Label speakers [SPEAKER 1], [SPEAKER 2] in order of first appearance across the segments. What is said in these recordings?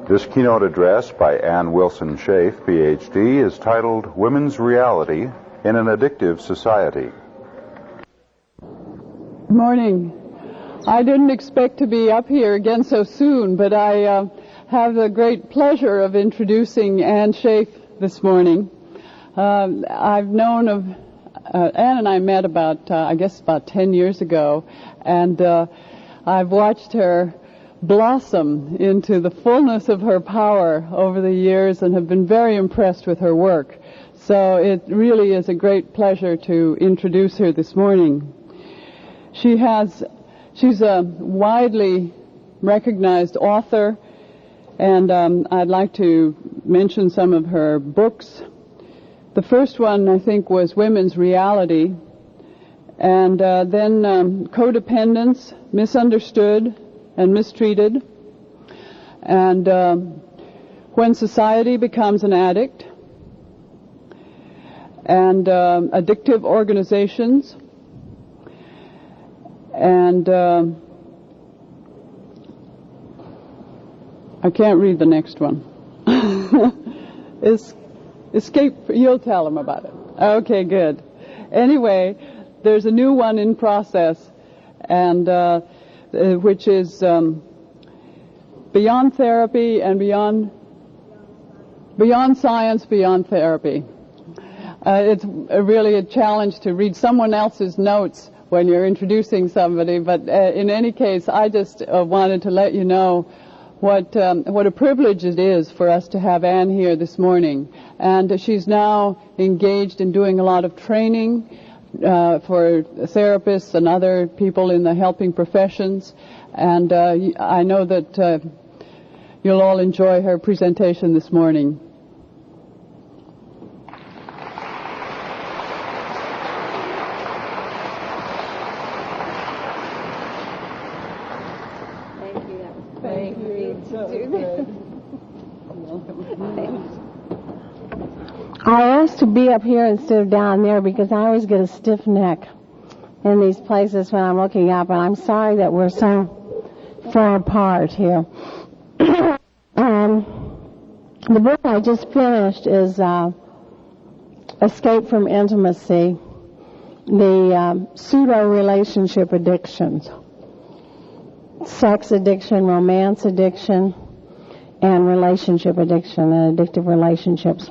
[SPEAKER 1] This keynote address by Wilson Schaef, Ph.D., is titled Women's Reality in an Addictive Society.
[SPEAKER 2] Good morning. I didn't expect to be up here again so soon, but I have the great pleasure of introducing Ann Schaef this morning. I've known of Ann and I met about 10 years ago, and I've watched her blossom into the fullness of her power over the years and have been very impressed with her work. So it really is a great pleasure to introduce her this morning. She's a widely recognized author, and I'd like to mention some of her books. The first one, I think, was Women's Reality, and then Codependence, Misunderstood and Mistreated, and When Society Becomes an Addict, and Addictive Organizations, and I can't read the next one. Escape, you'll tell them about it. Okay, good. Anyway, there's a new one in process, and which is Beyond Therapy and Beyond Science, Beyond Therapy. It's really a challenge to read someone else's notes when you're introducing somebody, but in any case, I just wanted to let you know what a privilege it is for us to have Ann here this morning. And she's now engaged in doing a lot of training for therapists and other people in the helping professions, and I know that you'll all enjoy her presentation this morning.
[SPEAKER 3] I asked to be up here instead of down there because I always get a stiff neck in these places when I'm looking up, and I'm sorry that we're so far apart here. The book I just finished is Escape from Intimacy, the pseudo-relationship addictions, sex addiction, romance addiction, and relationship addiction and addictive relationships.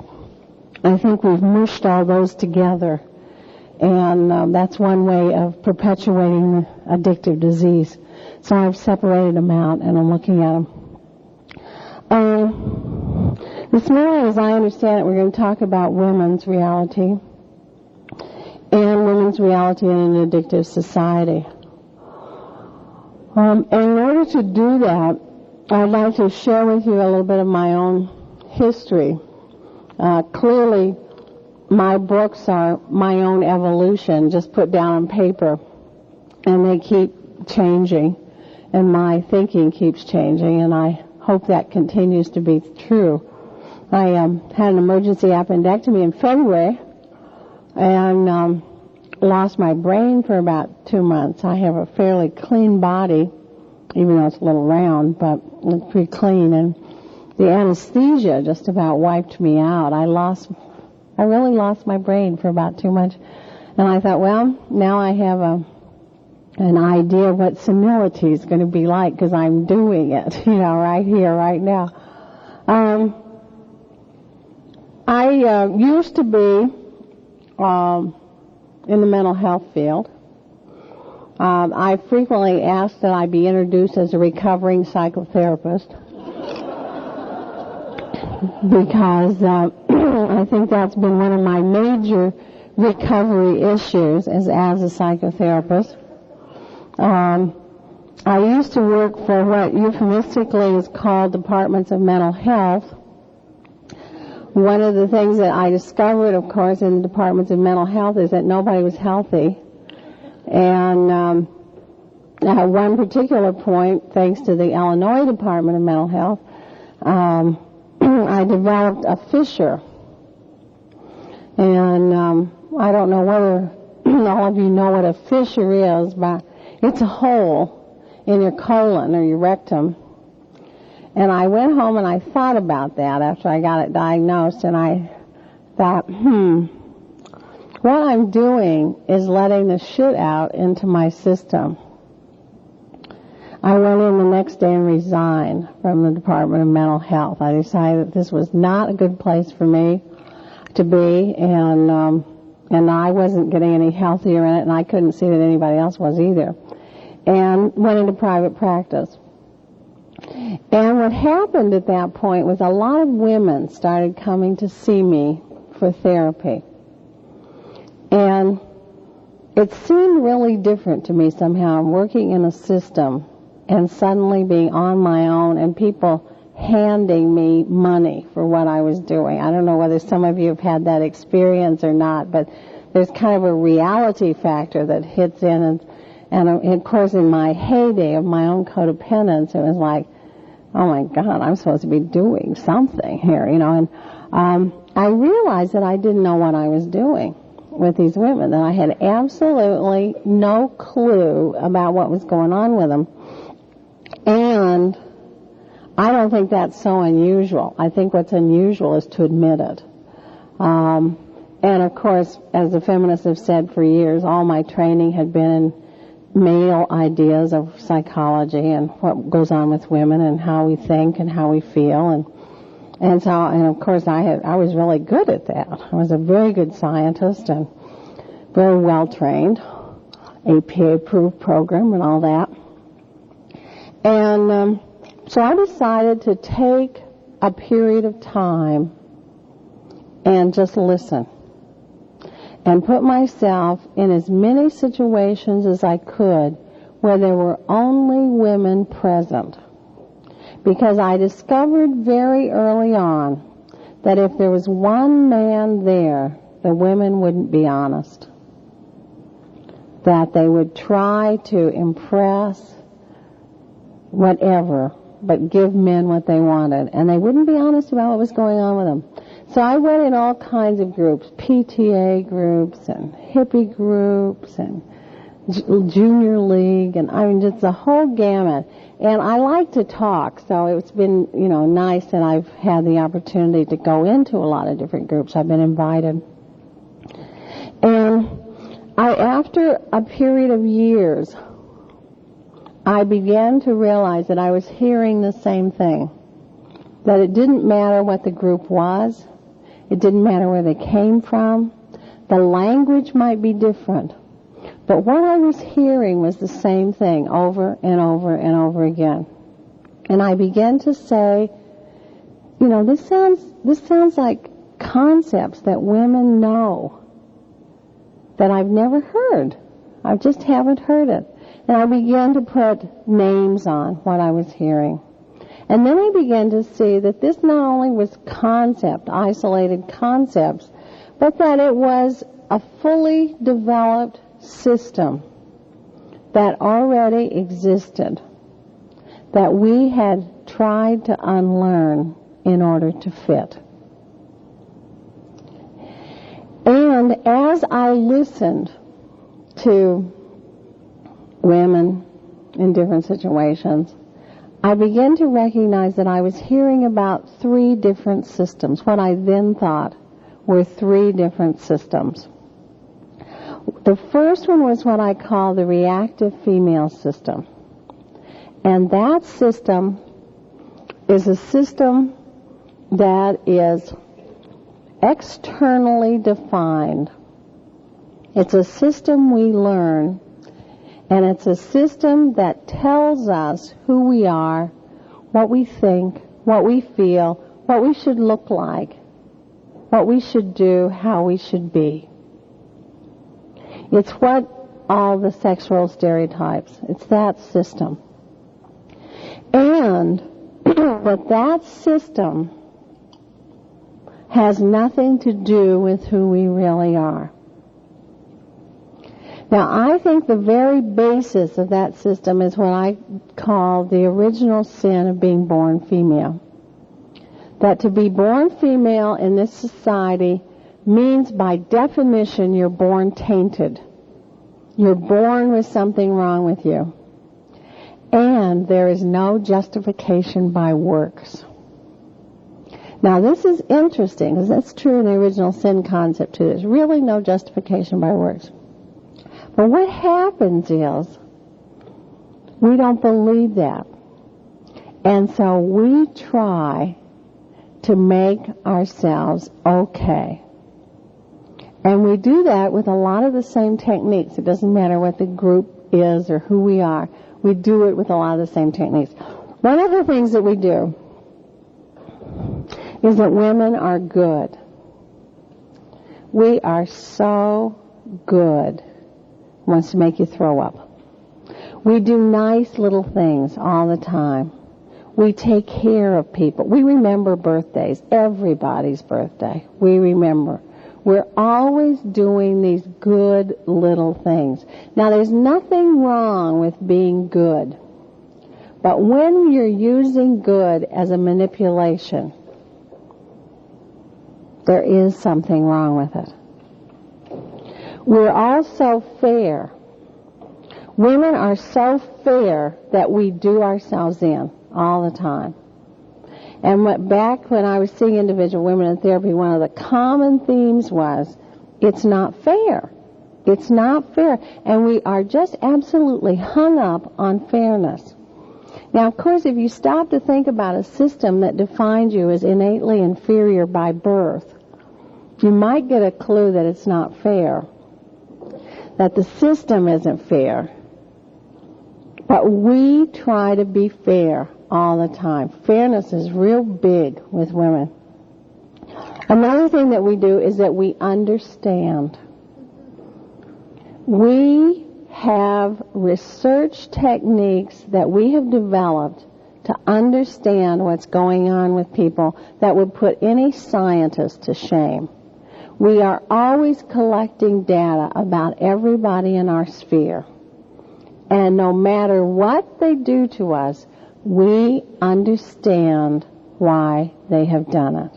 [SPEAKER 3] I think we've mushed all those together, and that's one way of perpetuating the addictive disease. So I've separated them out, and I'm looking at them. This morning, as I understand it, we're going to talk about women's reality and women's reality in an addictive society. And in order to do that, I'd like to share with you a little bit of my own history. Clearly, my books are my own evolution, just put down on paper, and they keep changing, and my thinking keeps changing, and I hope that continues to be true. I had an emergency appendectomy in February, and lost my brain for about 2 months. I have a fairly clean body, even though it's a little round, but it's pretty clean, and the anesthesia just about wiped me out. I really lost my brain for about 2 months. And I thought, well, now I have an idea of what senility is going to be like because I'm doing it, right here, right now. I used to be in the mental health field. I frequently asked that I be introduced as a recovering psychotherapist, because I think that's been one of my major recovery issues as a psychotherapist. I used to work for what euphemistically is called departments of mental health. One of the things that I discovered, of course, in the departments of mental health is that nobody was healthy. And at one particular point, thanks to the Illinois Department of Mental Health, I developed a fissure. And I don't know whether all of you know what a fissure is, but it's a hole in your colon or your rectum. And I went home and I thought about that after I got it diagnosed, and I thought, what I'm doing is letting the shit out into my system. I went in the next day and resigned from the Department of Mental Health. I decided that this was not a good place for me to be, and I wasn't getting any healthier in it, and I couldn't see that anybody else was either. And went into private practice. And what happened at that point was a lot of women started coming to see me for therapy. And it seemed really different to me somehow. I'm working in a system and suddenly being on my own and people handing me money for what I was doing. I don't know whether some of you have had that experience or not, but there's kind of a reality factor that hits in. And of course, in my heyday of my own codependence, it was like, oh my God, I'm supposed to be doing something here, you know. And I realized that I didn't know what I was doing with these women, that I had absolutely no clue about what was going on with them. And I don't think that's so unusual. I think what's unusual is to admit it. And of course, as the feminists have said for years, all my training had been in male ideas of psychology and what goes on with women and how we think and how we feel, and of course I was really good at that. I was a very good scientist and very well trained, APA approved program and all that. And so I decided to take a period of time and just listen. And put myself in as many situations as I could where there were only women present. Because I discovered very early on that if there was one man there, the women wouldn't be honest. That they would try to impress whatever, but give men what they wanted. And they wouldn't be honest about what was going on with them. So I went in all kinds of groups, PTA groups and hippie groups and junior league, and I mean just the whole gamut. And I like to talk, so it's been, you know, nice that I've had the opportunity to go into a lot of different groups. I've been invited. And after a period of years, I began to realize that I was hearing the same thing. That it didn't matter what the group was. It didn't matter where they came from. The language might be different. But what I was hearing was the same thing over and over and over again. And I began to say, you know, this sounds like concepts that women know that I've never heard. I just haven't heard it. And I began to put names on what I was hearing. And then I began to see that this not only was isolated concepts, but that it was a fully developed system that already existed, that we had tried to unlearn in order to fit. And as I listened to women in different situations, I began to recognize that I was hearing about 3 different systems, what I then thought were 3 different systems. The first one was what I call the reactive female system. And that system is a system that is externally defined. It's a system we learn, and it's a system that tells us who we are, what we think, what we feel, what we should look like, what we should do, how we should be. It's what all the sexual stereotypes, it's that system. And but that system has nothing to do with who we really are. Now, I think the very basis of that system is what I call the original sin of being born female. That to be born female in this society means by definition you're born tainted. You're born with something wrong with you. And there is no justification by works. Now this is interesting, because that's true in the original sin concept too. There's really no justification by works. But what happens is, we don't believe that. And so we try to make ourselves okay. And we do that with a lot of the same techniques. It doesn't matter what the group is or who we are. We do it with a lot of the same techniques. One of the things that we do is that women are good. We are so good. It wants to make you throw up. We do nice little things all the time. We take care of people. We remember birthdays. Everybody's birthday. We remember. We're always doing these good little things. Now, there's nothing wrong with being good. But when you're using good as a manipulation, there is something wrong with it. We're also fair. Women are so fair that we do ourselves in all the time. And back when I was seeing individual women in therapy, one of the common themes was, it's not fair. It's not fair. And we are just absolutely hung up on fairness. Now, of course, if you stop to think about a system that defines you as innately inferior by birth, you might get a clue that it's not fair, that the system isn't fair. But we try to be fair all the time. Fairness is real big with women. Another thing that we do is that we understand. We have research techniques that we have developed to understand what's going on with people that would put any scientist to shame. We are always collecting data about everybody in our sphere. And no matter what they do to us, we understand why they have done it.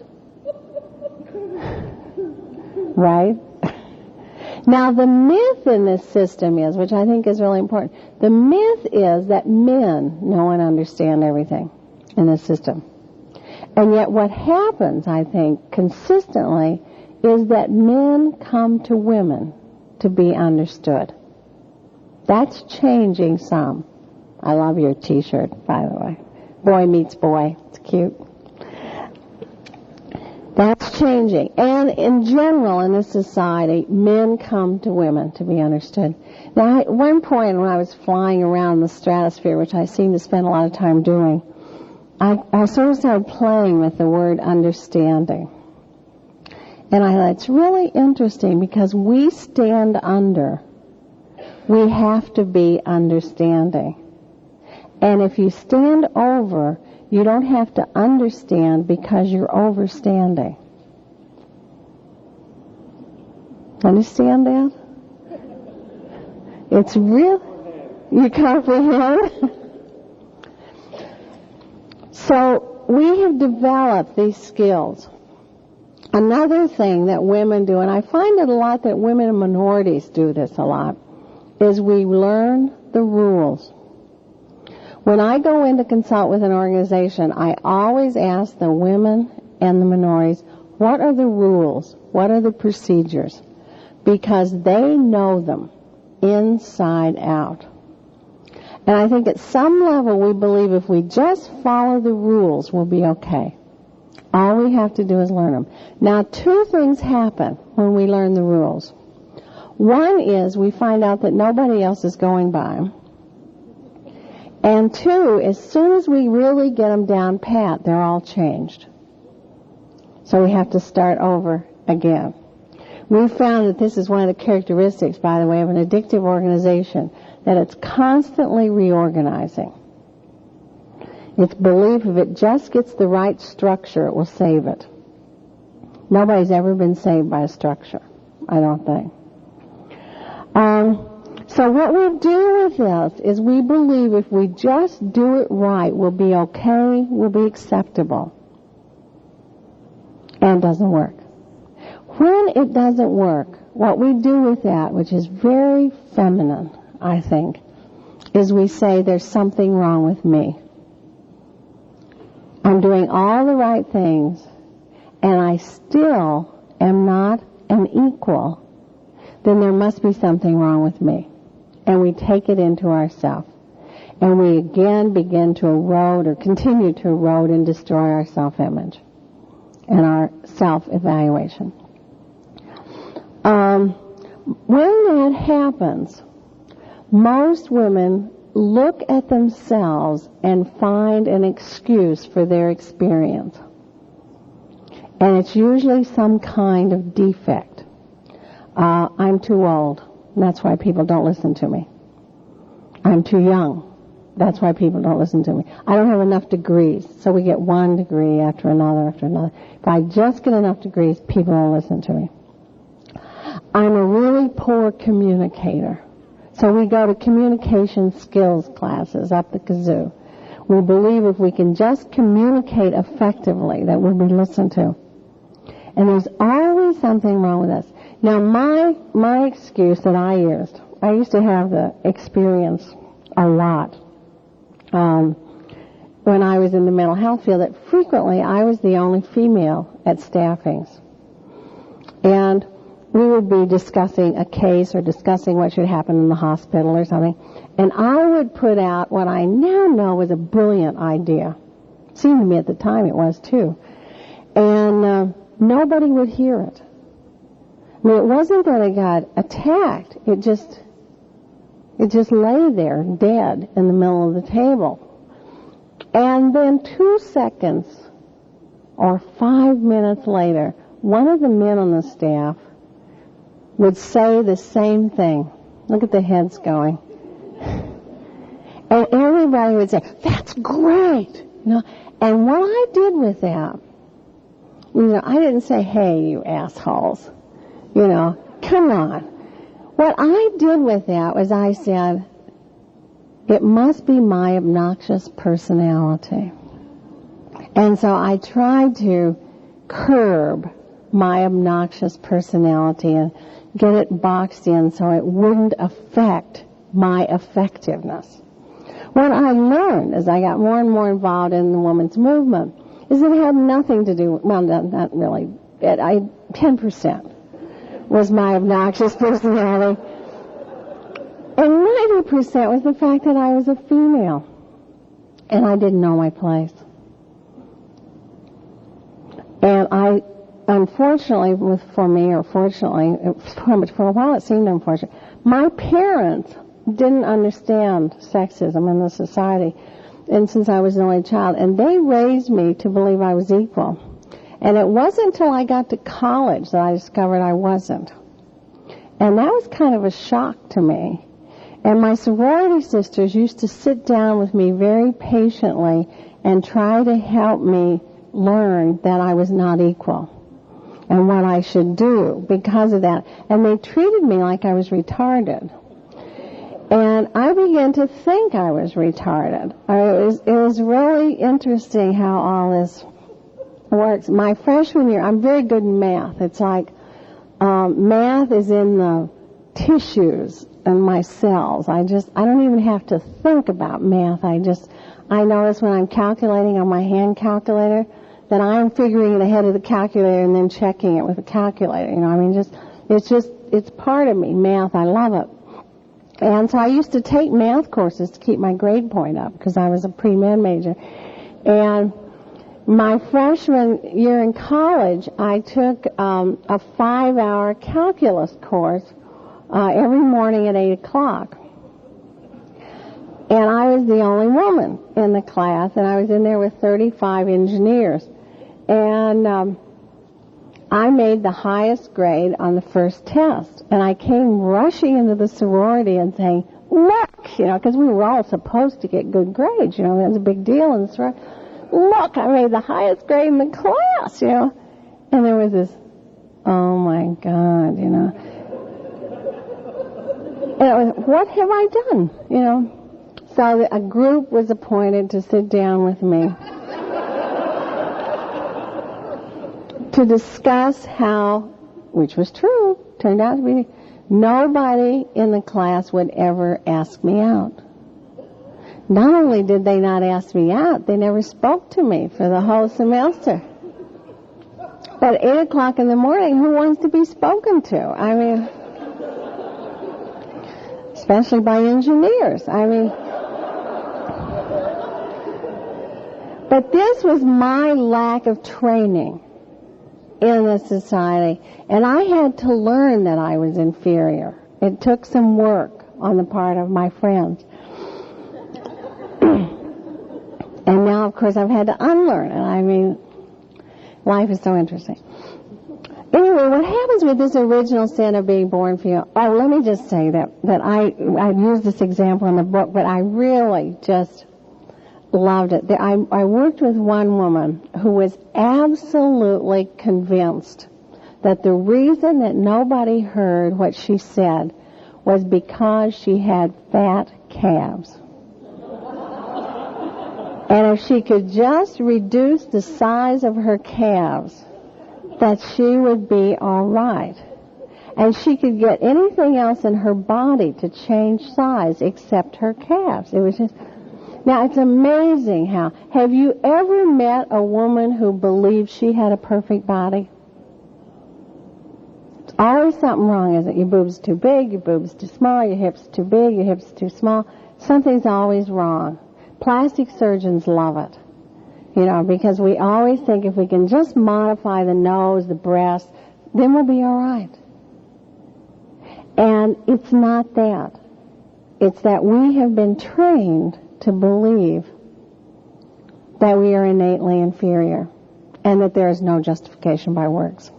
[SPEAKER 3] Right? Now, the myth in this system is, which I think is really important, the myth is that men know and understand everything in this system. And yet what happens, I think, consistently, is that men come to women to be understood. That's changing some. I love your t-shirt, by the way. Boy meets boy. It's cute. That's changing. And in general, in this society, men come to women to be understood. Now, at one point when I was flying around the stratosphere, which I seem to spend a lot of time doing, I sort of started playing with the word understanding. And I thought, it's really interesting because we stand under. We have to be understanding. And if you stand over, you don't have to understand because you're overstanding. Understand that? It's real. You comprehend? So we have developed these skills. Another thing that women do, and I find it a lot that women and minorities do this a lot, is we learn the rules. When I go in to consult with an organization, I always ask the women and the minorities, what are the rules? What are the procedures? Because they know them inside out. And I think at some level we believe if we just follow the rules, we'll be okay. All we have to do is learn them. Now, two things happen when we learn the rules. One is we find out that nobody else is going by them. And two, as soon as we really get them down pat, they're all changed. So we have to start over again. We found that this is one of the characteristics, by the way, of an addictive organization, that it's constantly reorganizing. It's belief if it just gets the right structure, it will save it. Nobody's ever been saved by a structure, I don't think. So what we do with this is we believe if we just do it right, we'll be okay, we'll be acceptable. And it doesn't work. When it doesn't work, what we do with that, which is very feminine, I think, is we say there's something wrong with me. I'm doing all the right things, and I still am not an equal. Then there must be something wrong with me. And we take it into ourselves. And we again begin to erode or continue to erode and destroy our self-image and our self-evaluation. When that happens, most women look at themselves and find an excuse for their experience. And it's usually some kind of defect. I'm too old. That's why people don't listen to me. I'm too young. That's why people don't listen to me. I don't have enough degrees. So we get one degree after another after another. If I just get enough degrees, people don't listen to me. I'm a really poor communicator. So we go to communication skills classes up the kazoo. We believe if we can just communicate effectively that we'll be listened to. And there's always something wrong with us. Now my excuse that I used to have the experience a lot when I was in the mental health field, that frequently I was the only female at staffings. And we would be discussing a case or discussing what should happen in the hospital or something, and I would put out what I now know was a brilliant idea. It seemed to me at the time it was too. And nobody would hear it. I mean, it wasn't that I got attacked. It just lay there dead in the middle of the table. And then 2 seconds or 5 minutes later, one of the men on the staff would say the same thing. Look at the heads going. And everybody would say, "That's great." You know, and what I did with that, I didn't say, "Hey, you assholes." Come on. What I did with that was I said, it must be my obnoxious personality. And so I tried to curb my obnoxious personality and get it boxed in so it wouldn't affect my effectiveness. What I learned as I got more and more involved in the women's movement is it had nothing to do with, well, not really, 10% was my obnoxious personality. And 90% was the fact that I was a female. And I didn't know my place. And I, unfortunately, for a while it seemed unfortunate, my parents didn't understand sexism in the society, and since I was an only child, and they raised me to believe I was equal. And it wasn't until I got to college that I discovered I wasn't. And that was kind of a shock to me. And my sorority sisters used to sit down with me very patiently and try to help me learn that I was not equal and what I should do because of that. And they treated me like I was retarded. And I began to think I was retarded. It was really interesting how all this works. My freshman year, I'm very good in math. It's like math is in the tissues and my cells. I don't even have to think about math. I notice when I'm calculating on my hand calculator that I'm figuring it ahead of the calculator and then checking it with the calculator. It's part of me, math. I love it. And so I used to take math courses to keep my grade point up because I was a pre-med major. And my freshman year in college, I took a 5-hour calculus course every morning at 8 o'clock. And I was the only woman in the class, and I was in there with 35 engineers. And I made the highest grade on the first test. And I came rushing into the sorority and saying, "Look," because we were all supposed to get good grades, that was a big deal in the sorority. "Look, I made the highest grade in the class," And there was this, "Oh my God," And it was, what have I done, So a group was appointed to sit down with me to discuss how, which was true, turned out to be, nobody in the class would ever ask me out. Not only did they not ask me out, they never spoke to me for the whole semester. But at 8 o'clock in the morning, who wants to be spoken to? I mean, especially by engineers. I mean, but this was my lack of training in the society, and I had to learn that I was inferior. It took some work on the part of my friends. And now, of course, I've had to unlearn it. I mean, life is so interesting. Anyway, what happens with this original sin of being born female? Oh, let me just say that I used this example in the book, but I really just loved it. I worked with one woman who was absolutely convinced that the reason that nobody heard what she said was because she had fat calves. And if she could just reduce the size of her calves, that she would be all right. And she could get anything else in her body to change size except her calves. It was just... Now, it's amazing how... Have you ever met a woman who believed she had a perfect body? It's always something wrong, isn't it? Your boob's too big, your boob's too small, your hips too big, your hips too small. Something's always wrong. Plastic surgeons love it, you know, because we always think if we can just modify the nose, the breast, then we'll be all right. And it's not that. It's that we have been trained to believe that we are innately inferior and that there is no justification by works.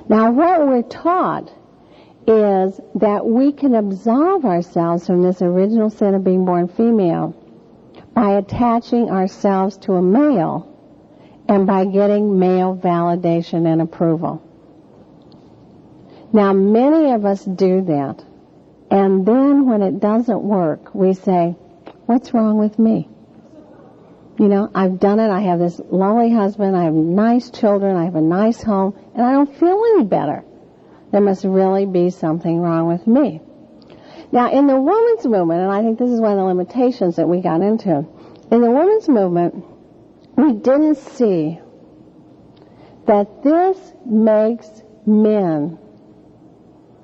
[SPEAKER 3] Now, what we're taught is that we can absolve ourselves from this original sin of being born female by attaching ourselves to a male and by getting male validation and approval. Now, many of us do that, and then when it doesn't work, we say, what's wrong with me? You know, I've done it, I have this lovely husband, I have nice children, I have a nice home, and I don't feel any better. There must really be something wrong with me. Now, in the women's movement, and I think this is one of the limitations that we got into, in the women's movement, we didn't see that this makes men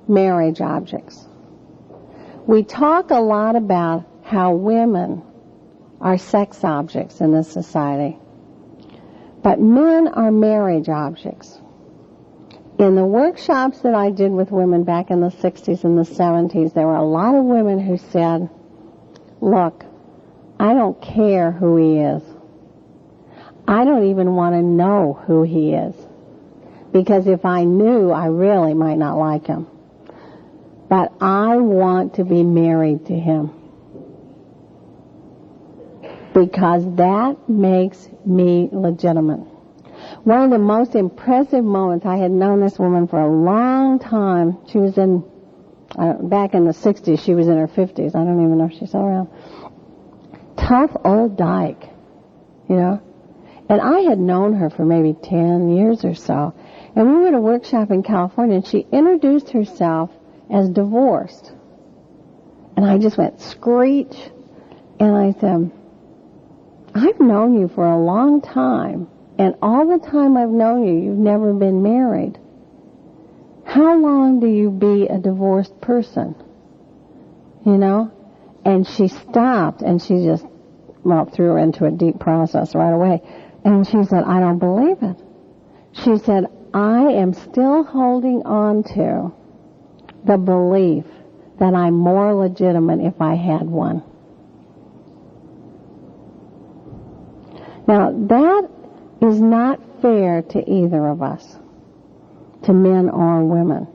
[SPEAKER 3] marriage objects. We talk a lot about how women are sex objects in this society, but men are marriage objects. In the workshops that I did with women back in the 60s and the 70s, there were a lot of women who said, look, I don't care who he is. I don't even want to know who he is. Because if I knew, I really might not like him. But I want to be married to him. Because that makes me legitimate. One of the most impressive moments, I had known this woman for a long time. She was back in the 60s, she was in her 50s. I don't even know if she's still around. Tough old dyke, you know. And I had known her for maybe 10 years or so. And we were at a workshop in California, and she introduced herself as divorced. And I just went screech. And I said, I've known you for a long time. And all the time I've known you, you've never been married. How long do you be a divorced person? You know? And she stopped, and she just, threw her into a deep process right away. And she said, I don't believe it. She said, I am still holding on to the belief that I'm more legitimate if I had one. Now, that is not fair to either of us, to men or women.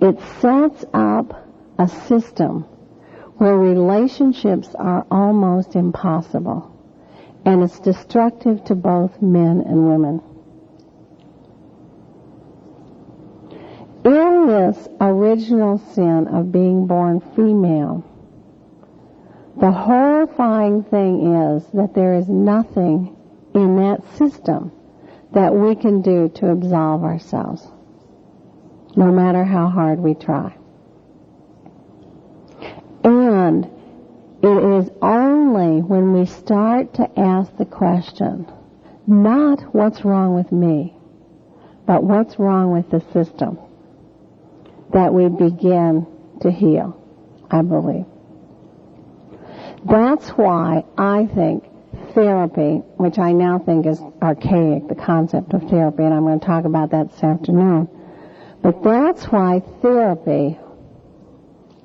[SPEAKER 3] It sets up a system where relationships are almost impossible, and it's destructive to both men and women. In this original sin of being born female, the horrifying thing is that there is nothing in that system that we can do to absolve ourselves, no matter how hard we try. And It is only when we start to ask the question, not what's wrong with me, but what's wrong with the system, that we begin to heal, I believe. That's why I think therapy, which I now think is archaic, the concept of therapy, and I'm going to talk about that this afternoon, but that's why therapy,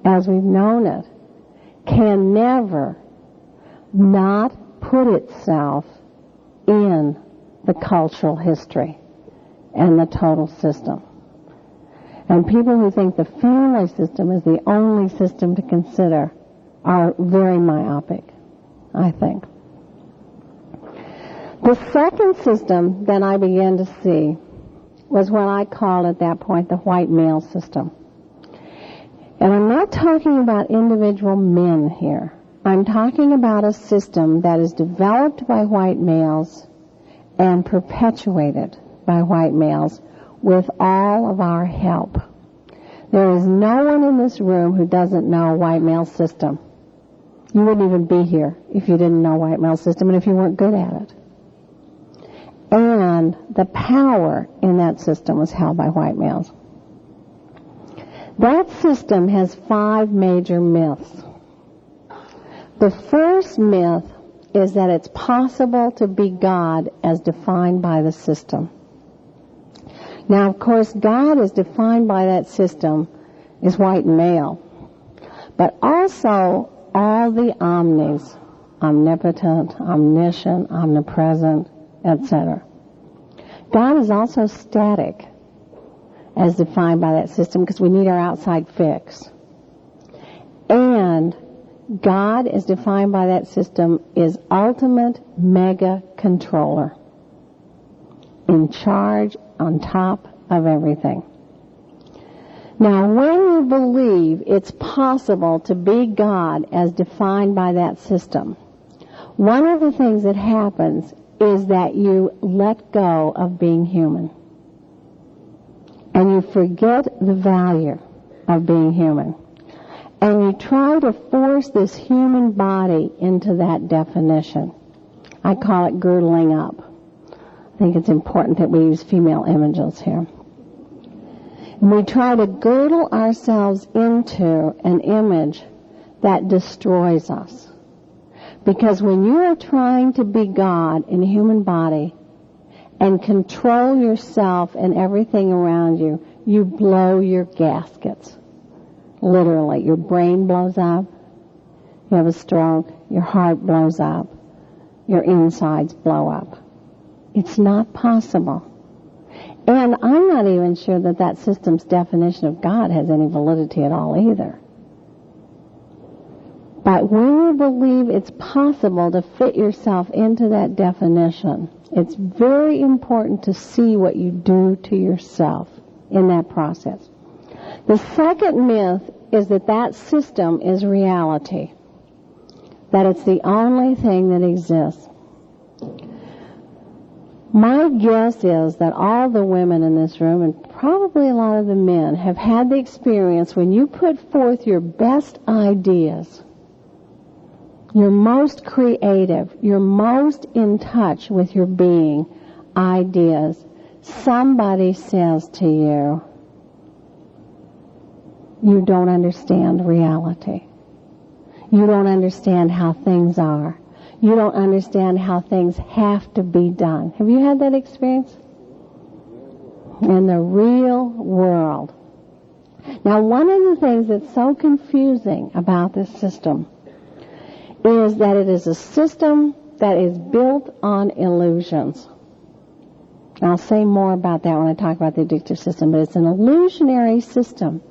[SPEAKER 3] as we've known it, can never not put itself in the cultural history and the total system. And people who think the family system is the only system to consider are very myopic, I think. The second system that I began to see was what I called at that point the white male system. And I'm not talking about individual men here. I'm talking about a system that is developed by white males and perpetuated by white males with all of our help. There is no one in this room who doesn't know white male system. You wouldn't even be here if you didn't know white male system and if you weren't good at it. And the power in that system was held by white males. That system has 5 major myths. The first myth is that it's possible to be God as defined by the system. Now, of course, God as defined by that system is white and male. But also all the omnis, omnipotent, omniscient, omnipresent, etc. God is also static as defined by that system because we need our outside fix. And God as defined by that system is ultimate mega controller, in charge, on top of everything. Now, when you believe it's possible to be God as defined by that system, one of the things that happens is that you let go of being human. And you forget the value of being human. And you try to force this human body into that definition. I call it girdling up. I think it's important that we use female images here. And we try to girdle ourselves into an image that destroys us. Because when you are trying to be God in a human body and control yourself and everything around you, you blow your gaskets. Literally, your brain blows up, you have a stroke, your heart blows up, your insides blow up. It's not possible. And I'm not even sure that that system's definition of God has any validity at all either. But when you believe it's possible to fit yourself into that definition, it's very important to see what you do to yourself in that process. The second myth is that that system is reality, that it's the only thing that exists. My guess is that all the women in this room, and probably a lot of the men, have had the experience when you put forth your best ideas, your most creative, your most in touch with your being ideas, somebody says to you, you don't understand reality. You don't understand how things are. You don't understand how things have to be done. Have you had that experience? In the real world. Now, one of the things that's so confusing about this system is that it is a system that is built on illusions. I'll say more about that when I talk about the addictive system, but it's an illusionary system.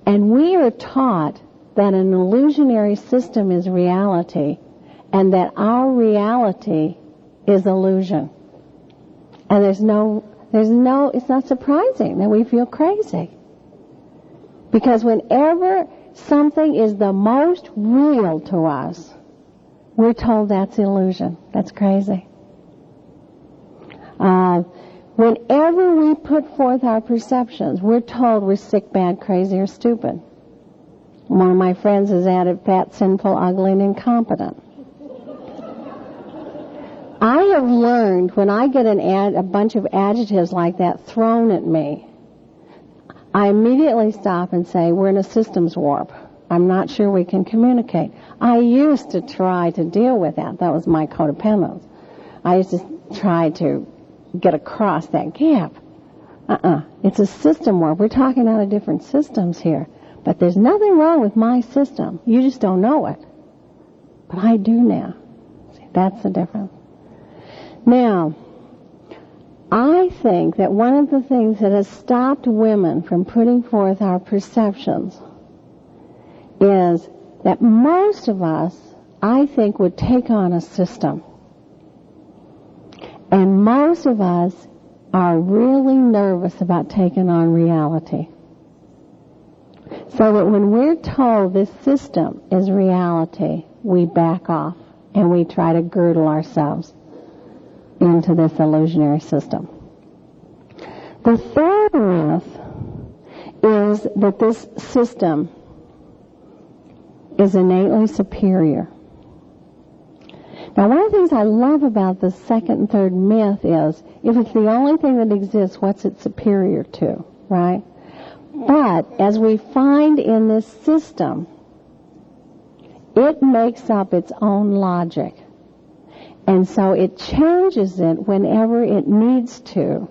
[SPEAKER 3] And we are taught that an illusionary system is reality, and that our reality is illusion. And it's not surprising that we feel crazy. Because whenever something is the most real to us, we're told that's illusion. That's crazy. Whenever we put forth our perceptions, we're told we're sick, bad, crazy, or stupid. One of my friends has added fat, sinful, ugly, and incompetent. I have learned when I get a bunch of adjectives like that thrown at me, I immediately stop and say, we're in a systems warp. I'm not sure we can communicate. I used to try to deal with that. That was my codependence. I used to try to get across that gap. It's a system warp. We're talking out of different systems here. But there's nothing wrong with my system. You just don't know it. But I do now. See, that's the difference. Now, I think that one of the things that has stopped women from putting forth our perceptions is that most of us, I think, would take on a system. And most of us are really nervous about taking on reality. So that when we're told this system is reality, we back off and we try to girdle ourselves into this illusionary system. The third myth is that this system is innately superior. Now, one of the things I love about the second and third myth is, if it's the only thing that exists, what's it superior to, right? But, as we find in this system, it makes up its own logic. And so it changes it whenever it needs to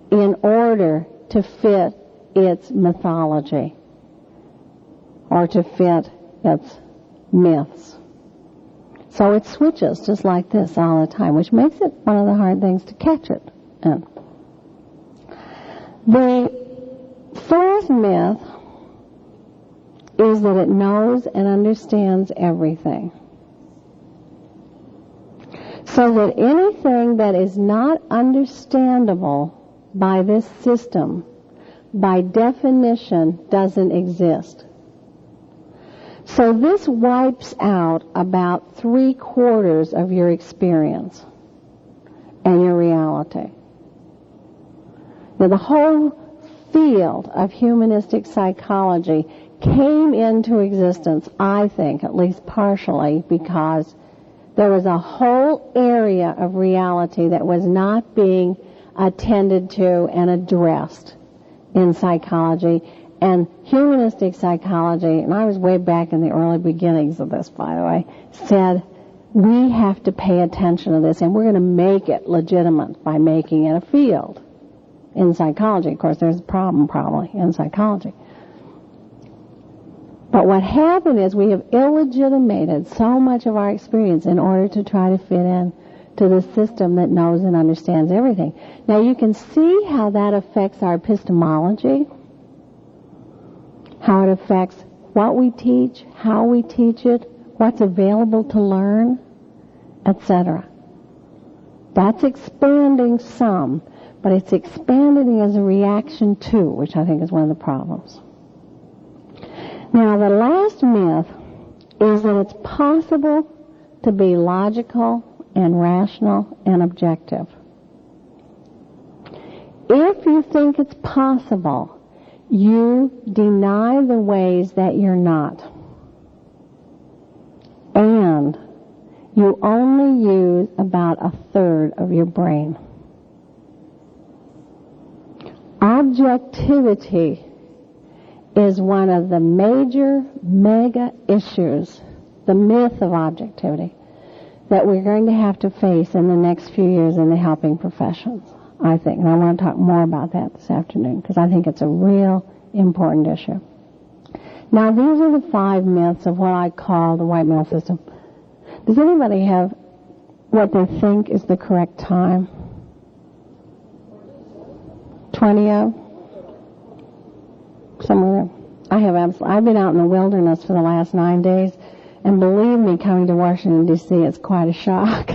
[SPEAKER 3] in order to fit its mythology or to fit its myths. So it switches just like this all the time, which makes it one of the hard things to catch it in. The fourth myth is that it knows and understands everything. So that anything that is not understandable by this system, by definition, doesn't exist. So this wipes out about 3/4 of your experience and your reality. Now, the whole field of humanistic psychology came into existence, I think, at least partially, because there was a whole area of reality that was not being attended to and addressed in psychology. And humanistic psychology, and I was way back in the early beginnings of this, by the way, said we have to pay attention to this, and we're going to make it legitimate by making it a field in psychology. Of course, there's a problem probably in psychology. But what happened is we have illegitimated so much of our experience in order to try to fit in to the system that knows and understands everything. Now, you can see how that affects our epistemology, how it affects what we teach, how we teach it, what's available to learn, etc. That's expanding some, but it's expanding as a reaction to, which I think is one of the problems. Now, the last myth is that it's possible to be logical and rational and objective. If you think it's possible, you deny the ways that you're not. And you only use about 1/3 of your brain. Objectivity is one of the major mega issues, the myth of objectivity, that we're going to have to face in the next few years in the helping professions, I think. And I want to talk more about that this afternoon because I think it's a real important issue. Now, these are the 5 myths of what I call the white male system. Does anybody have what they think is the correct time? 20 of? Somewhere there. I've been out in the wilderness for the last 9 days, and believe me, coming to Washington, D.C., it's quite a shock.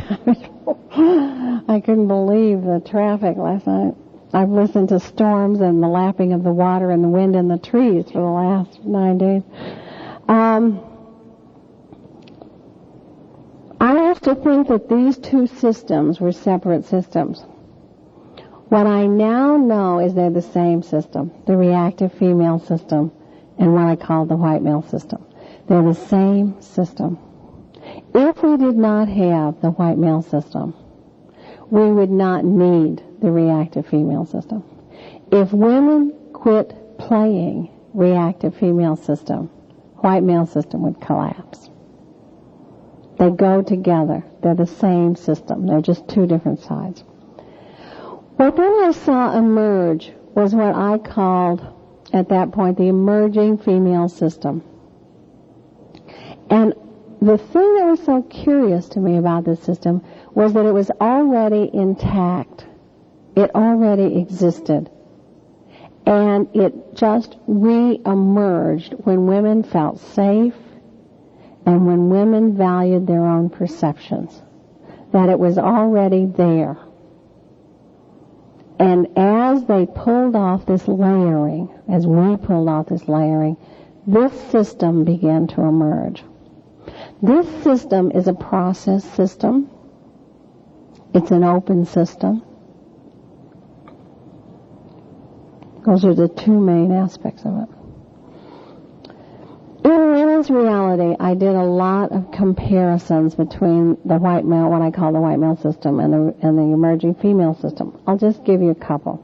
[SPEAKER 3] I couldn't believe the traffic last night. I've listened to storms and the lapping of the water and the wind in the trees for the last 9 days. I used to think that these two systems were separate systems. What I now know is they're the same system, the reactive female system and what I call the white male system. They're the same system. If we did not have the white male system, we would not need the reactive female system. If women quit playing reactive female system, white male system would collapse. They go together. They're the same system. They're just two different sides. What then I saw emerge was what I called, at that point, the emerging female system. And the thing that was so curious to me about this system was that it was already intact. It already existed. And it just re-emerged when women felt safe and when women valued their own perceptions. That it was already there. And as they pulled off this layering, as we pulled off this layering, this system began to emerge. This system is a process system. It's an open system. Those are the two main aspects of it. In women's reality, I did a lot of comparisons between the white male, what I call the white male system, and the emerging female system. I'll just give you a couple.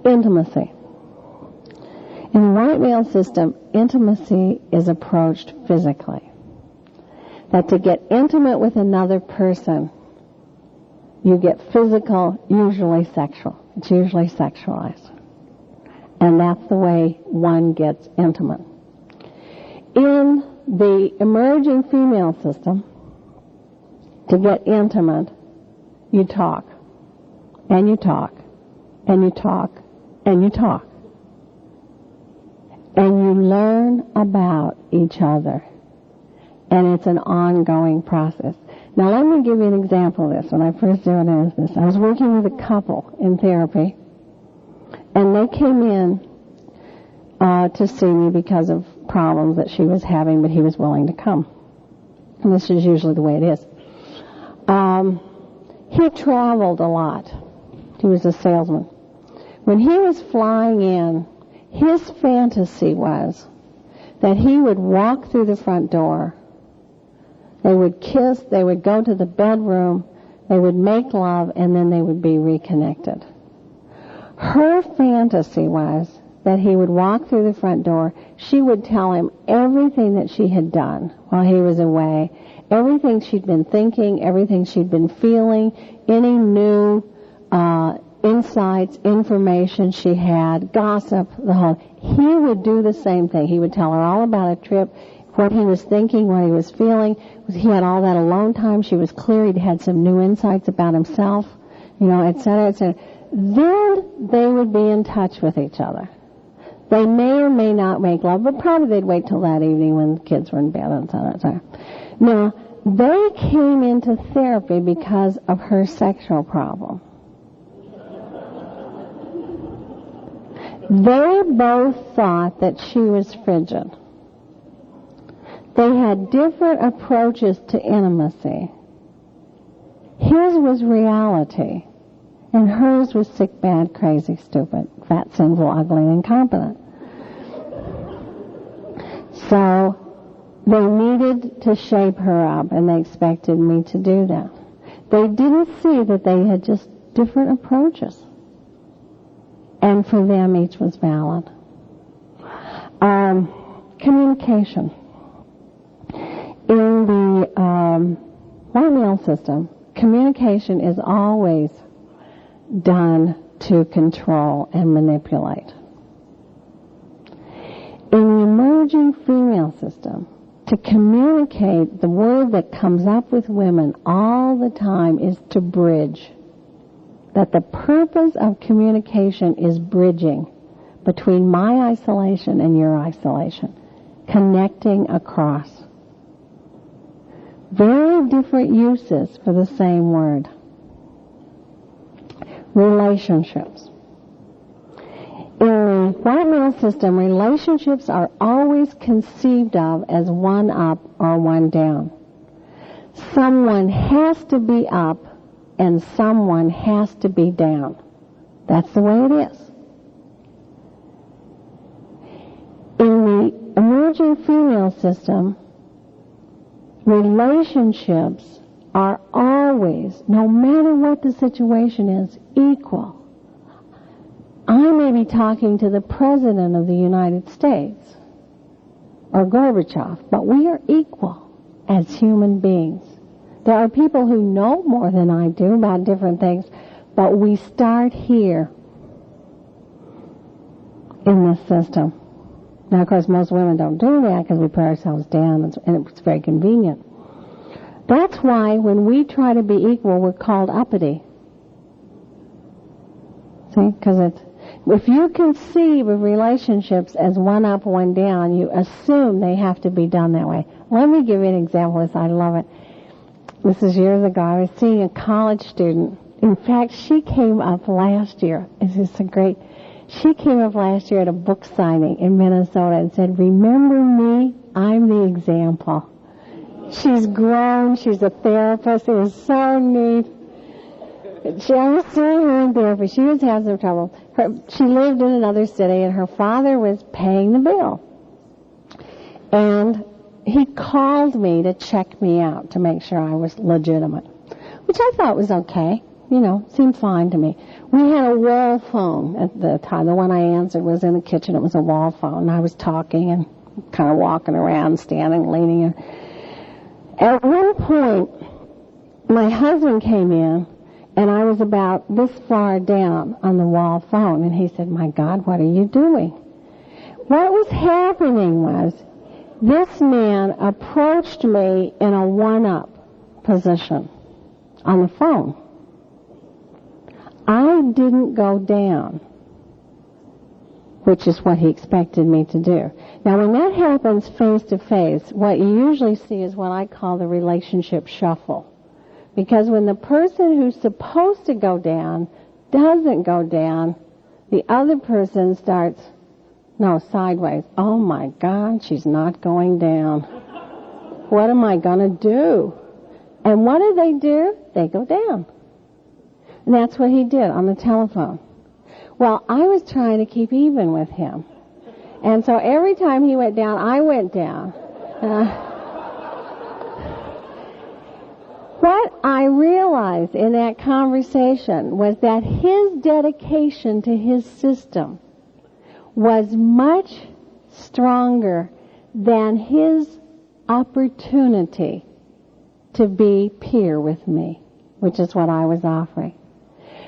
[SPEAKER 3] Intimacy. In the white male system, intimacy is approached physically. That to get intimate with another person, you get physical, usually sexual. It's usually sexualized. And that's the way one gets intimate. In the emerging female system, to get intimate, you talk. And you talk. And you talk. And you talk. And you learn about each other. And it's an ongoing process. Now let me give you an example of this. When I first started this, I was working with a couple in therapy. And they came in to see me because of problems that she was having, but he was willing to come. And this is usually the way it is. He traveled a lot. He was a salesman. When he was flying in, his fantasy was that he would walk through the front door, they would kiss, they would go to the bedroom, they would make love, and then they would be reconnected. Her fantasy was that he would walk through the front door, she would tell him everything that she had done while he was away, everything she'd been thinking, everything she'd been feeling, any new insights, information she had, gossip, the whole. He would do the same thing. He would tell her all about a trip, what he was thinking, what he was feeling. He had all that alone time. She was clear. He'd had some new insights about himself, et cetera, et cetera. Then they would be in touch with each other. They may or may not make love, but probably they'd wait till that evening when the kids were in bed, et cetera, et cetera. Now, they came into therapy because of her sexual problem. They both thought that she was frigid. They had different approaches to intimacy. His was reality, and hers was sick, bad, crazy, stupid, fat, sinful, ugly, and incompetent. So they needed to shape her up, and they expected me to do that. They didn't see that they had just different approaches. And for them, each was valid. Communication. In the white male system, communication is always done to control and manipulate. In the emerging female system, to communicate, the word that comes up with women all the time is to bridge. That the purpose of communication is bridging between my isolation and your isolation, connecting across. Very different uses for the same word. Relationships. In the white male system, relationships are always conceived of as one up or one down. Someone has to be up and someone has to be down. That's the way it is. emerging female system, relationships are always, no matter what the situation is, equal. I may be talking to the President of the United States or Gorbachev, but we are equal as human beings. There are people who know more than I do about different things, but we start here in this system. Now, of course, most women don't do that because we put ourselves down, and it's very convenient. That's why when we try to be equal, we're called uppity. See? Because if you conceive of relationships as one up, one down, you assume they have to be done that way. Let me give you an example of this. I love it. This is years ago. I was seeing a college student. In fact, she came up last year. This is so great. She came up last year at a book signing in Minnesota and said, "Remember me? I'm the example." She's grown. She's a therapist. It was so neat. I was seeing her in therapy. She was having some trouble. She lived in another city, and her father was paying the bill. And he called me to check me out to make sure I was legitimate, which I thought was okay. You know, seemed fine to me. We had a wall phone at the time. The one I answered was in the kitchen. It was a wall phone. And I was talking and kind of walking around, standing, leaning. At one point, my husband came in, and I was about this far down on the wall phone. And he said, "My God, what are you doing?" What was happening was this man approached me in a one-up position on the phone. I didn't go down, which is what he expected me to do. Now, when that happens face-to-face, what you usually see is what I call the relationship shuffle. Because when the person who's supposed to go down doesn't go down, the other person starts, sideways. "Oh, my God, she's not going down. What am I going to do?" And what do? They go down. And that's what he did on the telephone. Well, I was trying to keep even with him. And so every time he went down, I went down. What I realized in that conversation was that his dedication to his system was much stronger than his opportunity to be peer with me, which is what I was offering.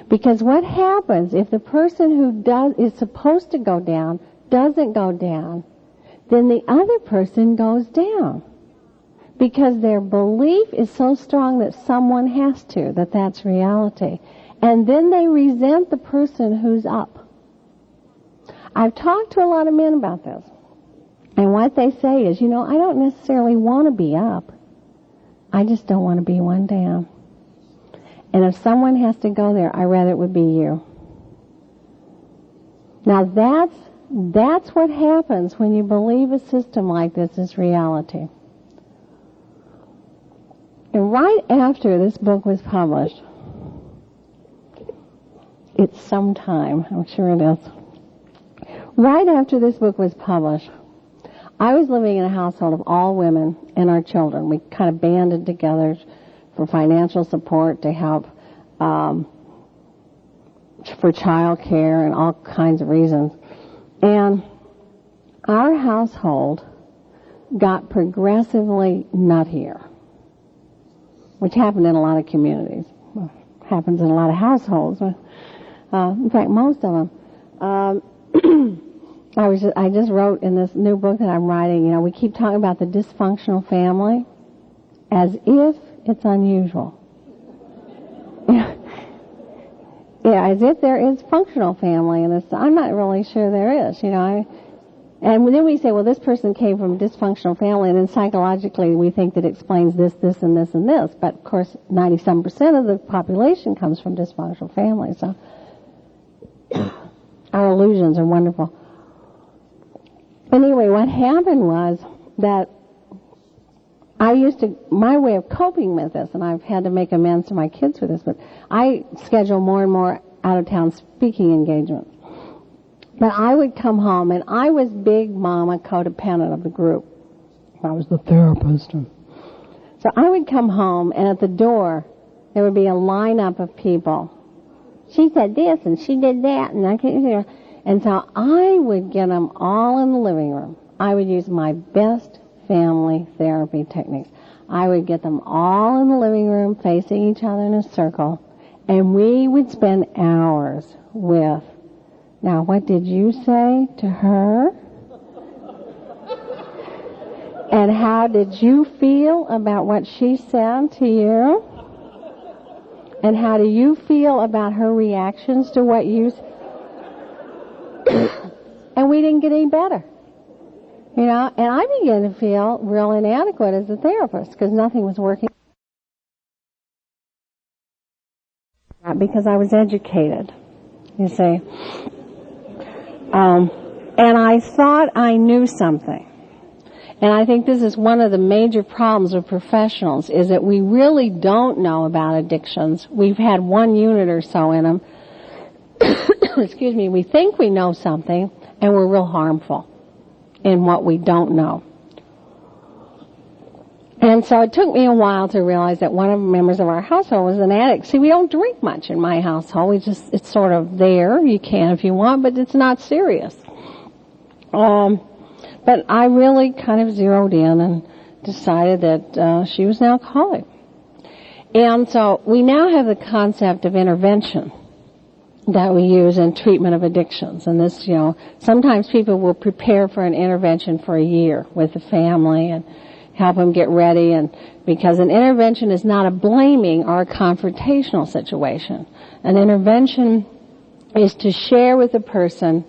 [SPEAKER 3] Because what happens if the person who is supposed to go down doesn't go down, then the other person goes down. Because their belief is so strong that someone has to, that's reality. And then they resent the person who's up. I've talked to a lot of men about this. And what they say is, I don't necessarily want to be up. I just don't want to be one down. And if someone has to go there, I'd rather it would be you. Now that's what happens when you believe a system like this is reality. And right after this book was published, it's some time, I'm sure it is. Right after this book was published, I was living in a household of all women and our children. We kind of banded together for financial support to help for child care and all kinds of reasons. And our household got progressively nuttier, which happened in a lot of communities. Well, happens in a lot of households. In fact, most of them. I just wrote in this new book that I'm writing, we keep talking about the dysfunctional family as if it's unusual. Yeah, as if there is functional family in this. I'm not really sure there is, and then we say, well, this person came from a dysfunctional family, and then psychologically we think that explains this, this, and this, and this. But, of course, 97% of the population comes from dysfunctional families. So our illusions are wonderful. Anyway, what happened was that my way of coping with this, and I've had to make amends to my kids for this, but I schedule more and more out-of-town speaking engagements. But I would come home, and I was big mama codependent of the group. I was the therapist. So I would come home, and at the door, there would be a lineup of people. She said this, and she did that, and I couldn't hear. And so I would get them all in the living room. I would use my best family therapy techniques. I would get them all in the living room, facing each other in a circle, and we would spend hours with, now what did you say to her? And how did you feel about what she said to you? And how do you feel about her reactions to what you said? And we didn't get any better. You know, and I began to feel real inadequate as a therapist because nothing was working. Because I was educated, you see. And I thought I knew something. And I think this is one of the major problems with professionals, is that we really don't know about addictions. We've had 1 unit or so in them. Excuse me, we think we know something, and we're real harmful in what we don't know. And so it took me a while to realize that one of the members of our household was an addict. See, we don't drink much in my household. It's sort of there. You can if you want, but it's not serious. But I really kind of zeroed in and decided that she was an alcoholic. And so we now have the concept of intervention that we use in treatment of addictions. And this, you know, sometimes people will prepare for an intervention for a year with the family and help them get ready. And because an intervention is not a blaming or a confrontational situation. An intervention is to share with the person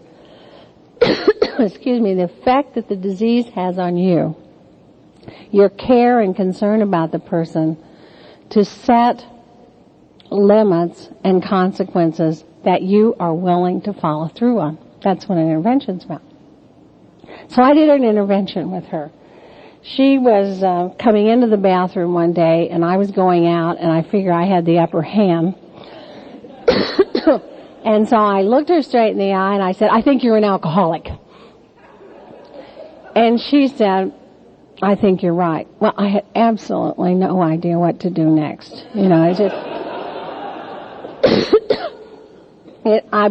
[SPEAKER 3] excuse me, the effect that the disease has on you, your care and concern about the person, to set limits and consequences that you are willing to follow through on. That's what an intervention's about. So I did an intervention with her. She was coming into the bathroom one day, and I was going out, and I figured I had the upper hand. And so I looked her straight in the eye, and I said, "I think you're an alcoholic." And she said, "I think you're right." Well, I had absolutely no idea what to do next. You know, I just...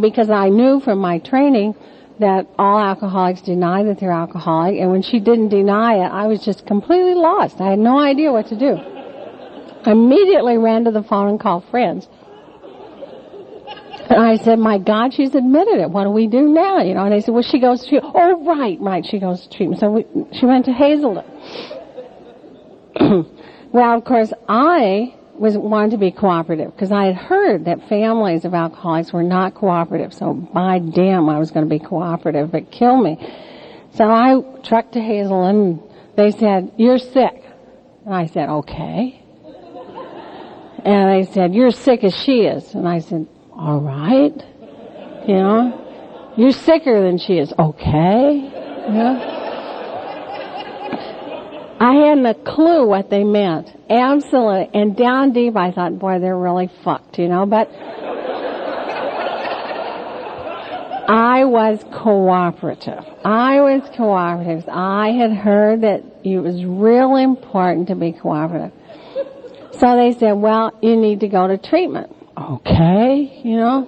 [SPEAKER 3] because I knew from my training that all alcoholics deny that they're alcoholic, and when she didn't deny it, I was just completely lost. I had no idea what to do. I immediately ran to the phone and called friends. And I said, "My God, she's admitted it. What do we do now?" You know, and they said, "Well, she goes to treatment." "Oh, right, she goes to treatment." So she went to Hazelden. Well, of course, I wanted to be cooperative because I had heard that families of alcoholics were not cooperative. So by damn, I was going to be cooperative, but kill me. So I trucked to Hazelden, and they said, "You're sick." And I said, "Okay." And they said, "You're as sick as she is." And I said, "All right." You know, "You're sicker than she is." "Okay." You know? I hadn't a clue what they meant. Absolutely. And down deep I thought, boy, they're really fucked, you know, but I was cooperative. I had heard that it was real important to be cooperative. So they said, "Well, you need to go to treatment." "Okay," you know.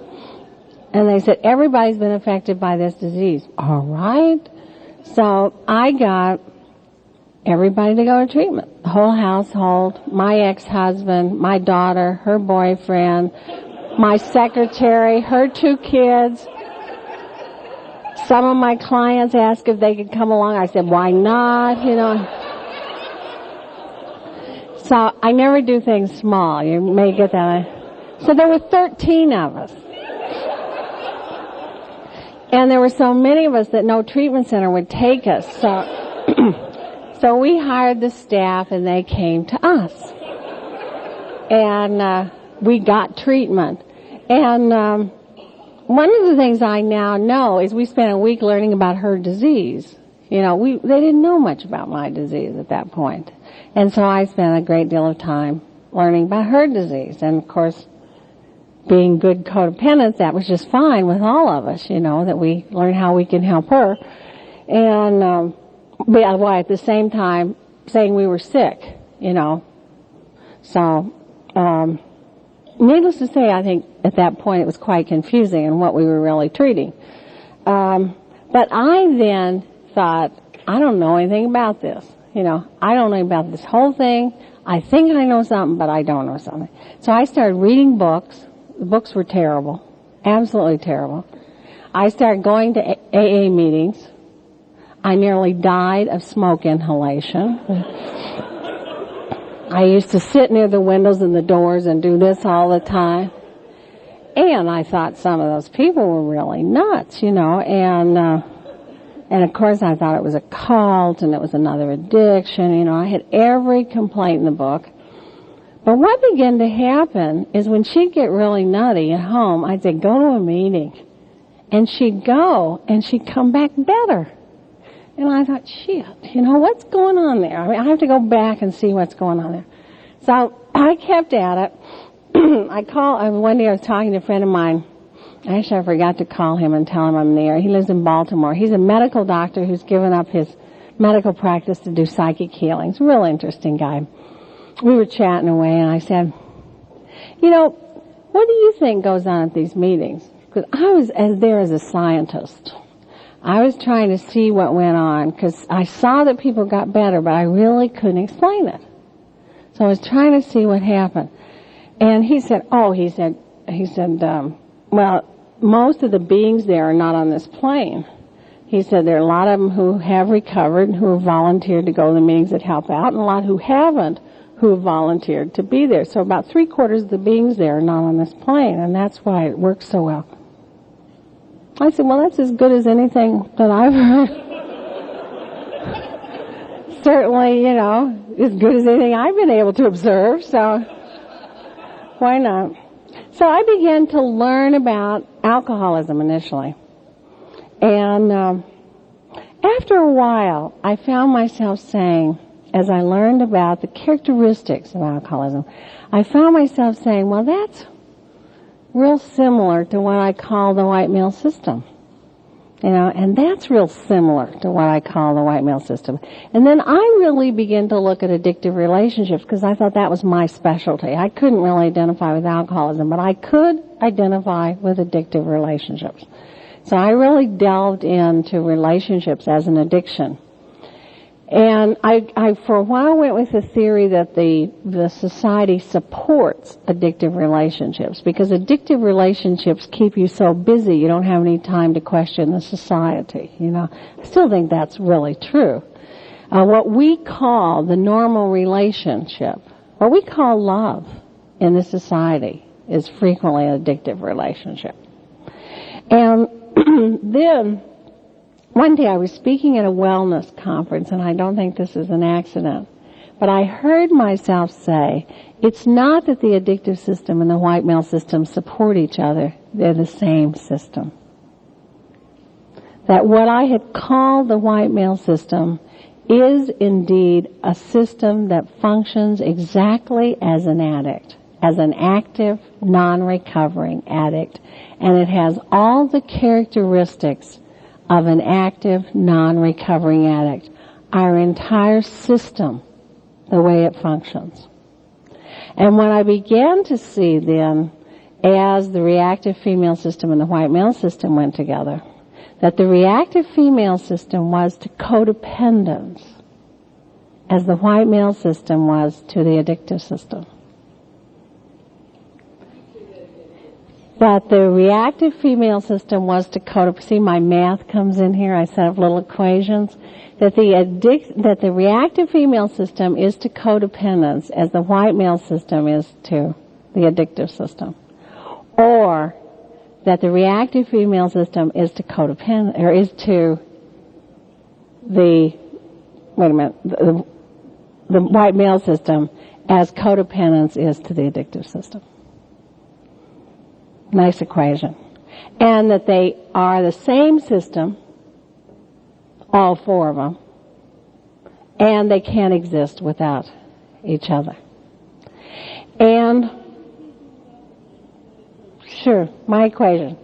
[SPEAKER 3] And they said, "Everybody's been affected by this disease." "All right." So I got everybody to go to treatment. The whole household, my ex-husband, my daughter, her boyfriend, my secretary, her 2 kids. Some of my clients asked if they could come along. I said, "Why not?" You know. So I never do things small. You may get that. So there were 13 of us. And there were so many of us that no treatment center would take us. So we hired the staff, and they came to us. And we got treatment. And one of the things I now know is we spent a week learning about her disease. You know, they didn't know much about my disease at that point. And so I spent a great deal of time learning about her disease. And, of course, being good codependents, that was just fine with all of us, that we learn how we can help her. And, while at the same time saying we were sick, So, needless to say, I think at that point it was quite confusing in what we were really treating. But I then thought, I don't know anything about this. I don't know about this whole thing. I think I know something, but I don't know something. So I started reading books. The books were terrible. Absolutely terrible. I started going to AA meetings. I nearly died of smoke inhalation. I used to sit near the windows and the doors and do this all the time. And I thought some of those people were really nuts, and of course I thought it was a cult and it was another addiction, I had every complaint in the book. But what began to happen is when she'd get really nutty at home, I'd say, go to a meeting. And she'd go and she'd come back better. And I thought, shit, what's going on there? I have to go back and see what's going on there. So I kept at it. One day I was talking to a friend of mine. Actually, I forgot to call him and tell him I'm there. He lives in Baltimore. He's a medical doctor who's given up his medical practice to do psychic healing. He's a real interesting guy. We were chatting away, and I said, what do you think goes on at these meetings? Because I was there as a scientist. I was trying to see what went on, because I saw that people got better, but I really couldn't explain it. So I was trying to see what happened. And he said, well, most of the beings there are not on this plane. He said there are a lot of them who have recovered and who have volunteered to go to the meetings that help out, and a lot who haven't, who have volunteered to be there. So about 3/4 of the beings there are not on this plane, and that's why it works so well. I said, well, that's as good as anything that I've heard. Certainly, as good as anything I've been able to observe, so why not? So I began to learn about alcoholism initially. And after a while, I found myself saying, as I learned about the characteristics of alcoholism, I found myself saying, well, that's real similar to what I call the white male system. And that's real similar to what I call the white male system. And then I really began to look at addictive relationships because I thought that was my specialty. I couldn't really identify with alcoholism, but I could identify with addictive relationships. So I really delved into relationships as an addiction. And I for a while went with the theory that the society supports addictive relationships because addictive relationships keep you so busy you don't have any time to question the society. I still think that's really true. What we call the normal relationship, what we call love in this society is frequently an addictive relationship. And then one day I was speaking at a wellness conference, and I don't think this is an accident, but I heard myself say, it's not that the addictive system and the white male system support each other, they're the same system. That what I had called the white male system is indeed a system that functions exactly as an addict, as an active, non-recovering addict, and it has all the characteristics of an active, non-recovering addict. Our entire system, the way it functions. And when I began to see then, as the reactive female system and the white male system went together, that the reactive female system was to codependence as the white male system was to the addictive system. That the reactive female system was to see my math comes in here, I set up little equations, that the reactive female system is to codependence as the white male system is to the addictive system. Or that the reactive female system is to codependent, or is to the white male system as codependence is to the addictive system. Nice equation. And that they are the same system, all four of them, and they can't exist without each other. And Sure, my equation.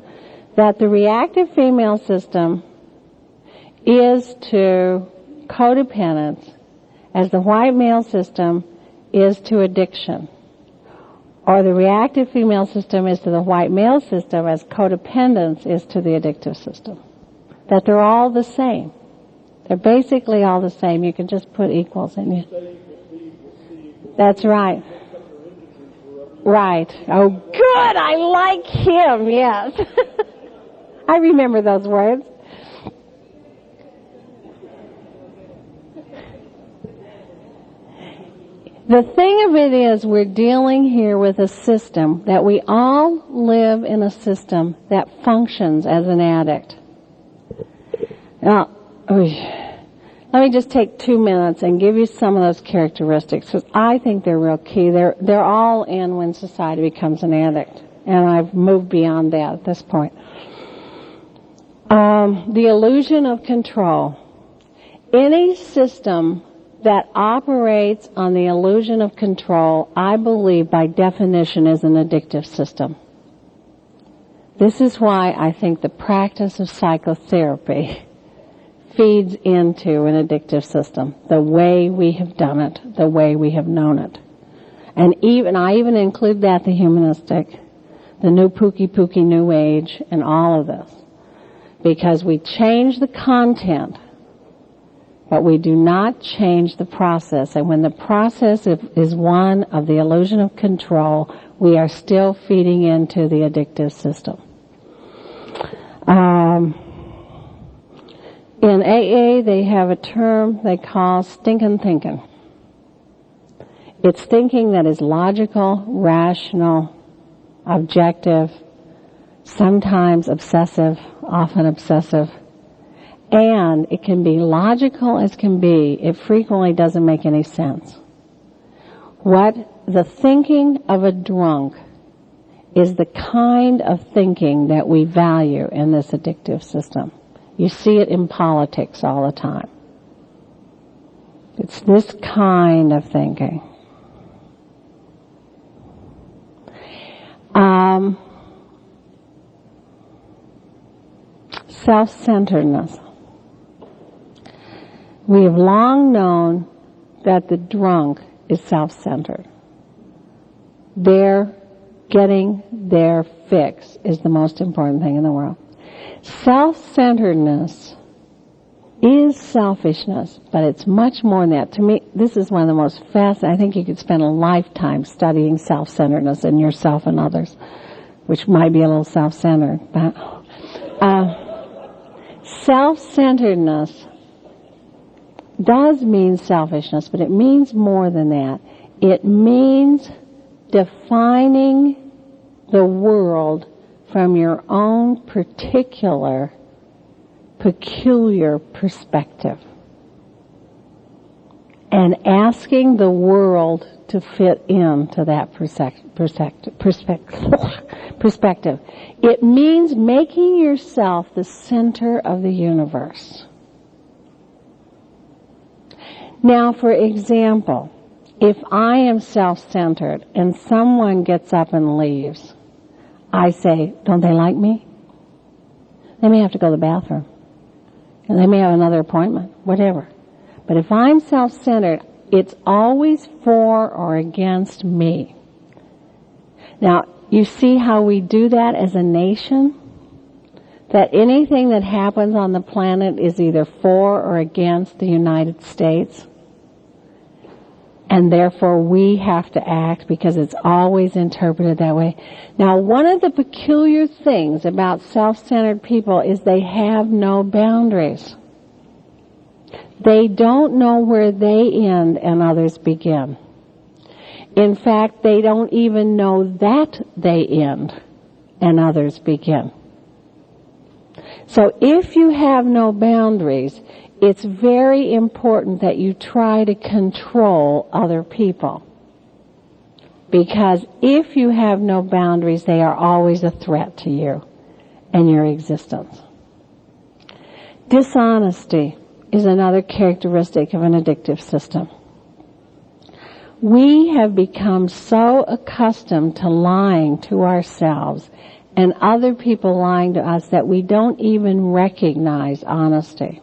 [SPEAKER 3] That the reactive female system is to codependence as the white male system is to addiction. Or the reactive female system is to the white male system as codependence is to the addictive system. That they're all the same. They're basically all the same. You can just put equals in you. That's right. Right. Oh, good. I like him. Yes. I remember those words. The thing of it is, we're dealing here with a system that we all live in a system that functions as an addict. Now, let me just take 2 minutes and give you some of those characteristics, because I think they're real key. They're all in when society becomes an addict, and I've moved beyond that at this point. The illusion of control. Any system that operates on the illusion of control, I believe by definition is an addictive system. This is why I think the practice of psychotherapy feeds into an addictive system, the way we have done it, the way we have known it. And I even include that the humanistic, the new pooky new age, and all of this. Because we change the content, but we do not change the process. And when the process is one of the illusion of control, we are still feeding into the addictive system. In AA, they have a term they call stinkin' thinking. It's thinking that is logical, rational, objective, sometimes obsessive, often obsessive. And it can be logical as can be. It frequently doesn't make any sense. What the thinking of a drunk is the kind of thinking that we value in this addictive system. You see it in politics all the time. It's this kind of thinking. Self-centeredness. We have long known that the drunk is self-centered. Their getting their fix is the most important thing in the world. Self-centeredness is selfishness, but it's much more than that. To me, this is one of the most fascinating. I think you could spend a lifetime studying self-centeredness in yourself and others, which might be a little self-centered. But self-centeredness does mean selfishness, but it means more than that. It means defining the world from your own particular, peculiar perspective. And asking the world to fit into that perspective. It means making yourself the center of the universe. Now, for example, if I am self-centered and someone gets up and leaves, I say, don't they like me? They may have to go to the bathroom. And they may have another appointment, whatever. But if I'm self-centered, it's always for or against me. Now, you see how we do that as a nation? That anything that happens on the planet is either for or against the United States. And therefore we have to act because it's always interpreted that way. Now, one of the peculiar things about self-centered people is they have no boundaries. They don't know where they end and others begin. In fact, they don't even know that they end and others begin. So if you have no boundaries, it's very important that you try to control other people. Because if you have no boundaries, they are always a threat to you and your existence. Dishonesty is another characteristic of an addictive system. We have become so accustomed to lying to ourselves and other people lying to us that we don't even recognize honesty.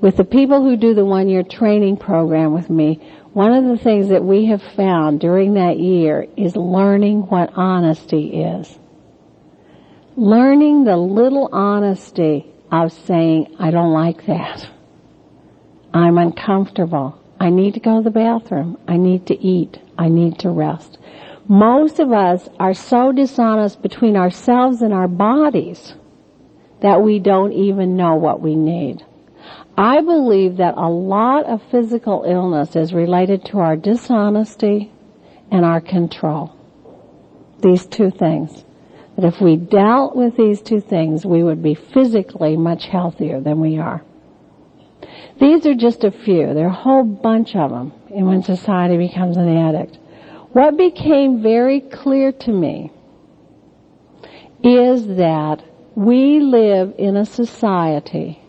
[SPEAKER 3] With the people who do the one-year training program with me, one of the things that we have found during that year is learning what honesty is. Learning the little honesty of saying, I don't like that. I'm uncomfortable. I need to go to the bathroom. I need to eat. I need to rest. Most of us are so dishonest between ourselves and our bodies that we don't even know what we need. I believe that a lot of physical illness is related to our dishonesty and our control. These two things. That if we dealt with these two things, we would be physically much healthier than we are. These are just a few. There are a whole bunch of them in when society becomes an addict. What became very clear to me is that we live in a society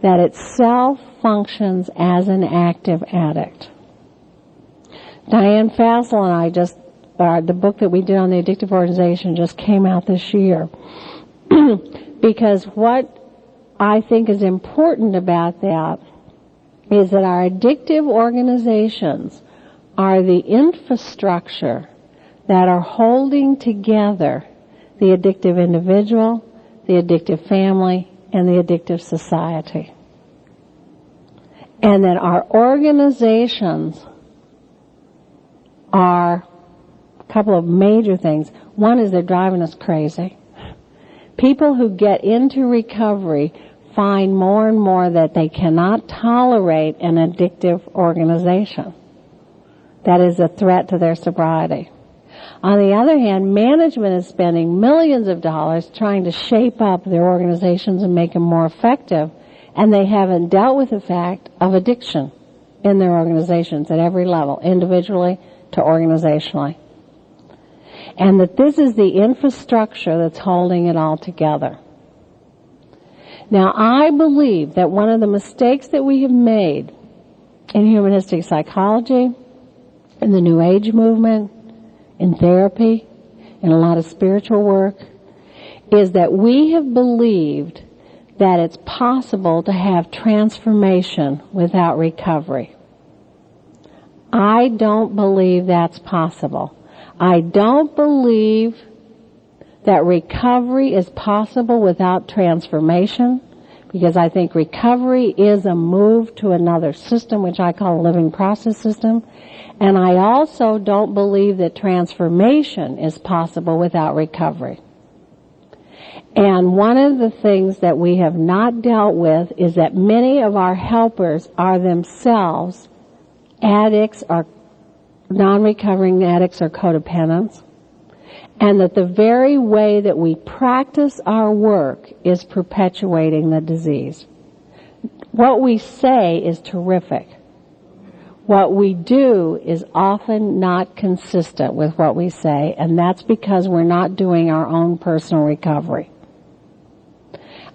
[SPEAKER 3] that itself functions as an active addict. Diane Fassel and I just, the book that we did on the Addictive Organization just came out this year. Because what I think is important about that is that our addictive organizations are the infrastructure that are holding together the addictive individual, the addictive family, and the addictive society. And that our organizations are a couple of major things. One is they're driving us crazy. People who get into recovery find more and more that they cannot tolerate an addictive organization. That is a threat to their sobriety. On the other hand, management is spending millions of dollars trying to shape up their organizations and make them more effective, and they haven't dealt with the fact of addiction in their organizations at every level, individually to organizationally. And that this is the infrastructure that's holding it all together. Now, I believe that one of the mistakes that we have made in humanistic psychology, in the New Age movement, in therapy, in a lot of spiritual work, is that we have believed that it's possible to have transformation without recovery. I don't believe that's possible. I don't believe that recovery is possible without transformation, because I think recovery is a move to another system, which I call a living process system. And I also don't believe that transformation is possible without recovery. And one of the things that we have not dealt with is that many of our helpers are themselves addicts or non-recovering addicts or codependents, and that the very way that we practice our work is perpetuating the disease. What we say is terrific. What we do is often not consistent with what we say, and that's because we're not doing our own personal recovery.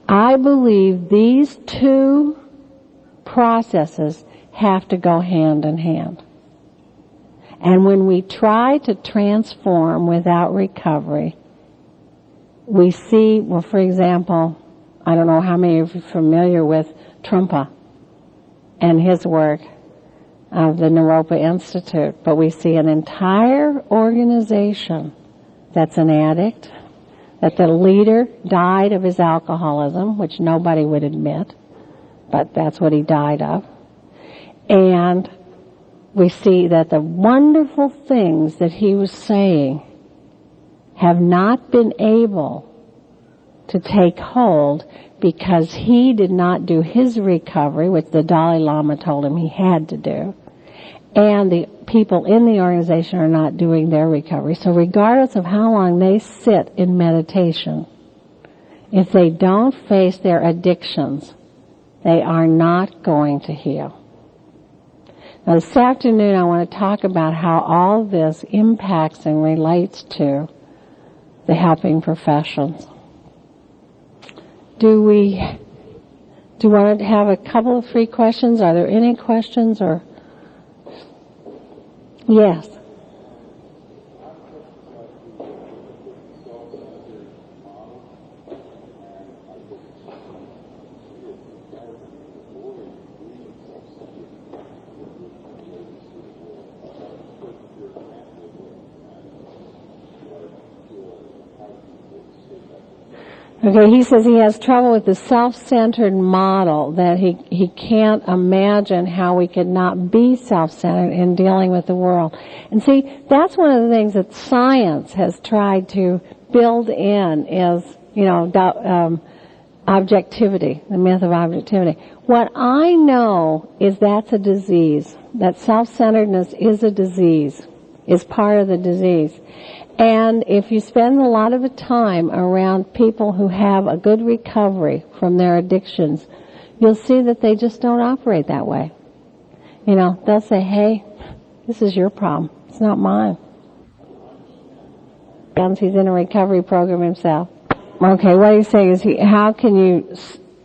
[SPEAKER 3] I believe these two processes have to go hand in hand. And when we try to transform without recovery, we see, well, for example, I don't know how many of you are familiar with Trungpa and his work of the Naropa Institute, but we see an entire organization that's an addict, that the leader died of his alcoholism, which nobody would admit, but that's what he died of. And we see that the wonderful things that he was saying have not been able to take hold because he did not do his recovery, which the Dalai Lama told him he had to do, and the people in the organization are not doing their recovery. So regardless of how long they sit in meditation, if they don't face their addictions, they are not going to heal. Now this afternoon I want to talk about how all this impacts and relates to the helping professions. Do we want to have a couple of free questions? Are there any questions or? Yes. Okay, he says he has trouble with the self-centered model, that he can't imagine how we could not be self-centered in dealing with the world. And see, that's one of the things that science has tried to build in is, objectivity, the myth of objectivity. What I know is that's a disease, that self-centeredness is a disease, is part of the disease. And if you spend a lot of the time around people who have a good recovery from their addictions, you'll see that they just don't operate that way. They'll say, hey, this is your problem. It's not mine. He's in a recovery program himself. Okay, what he's saying is how can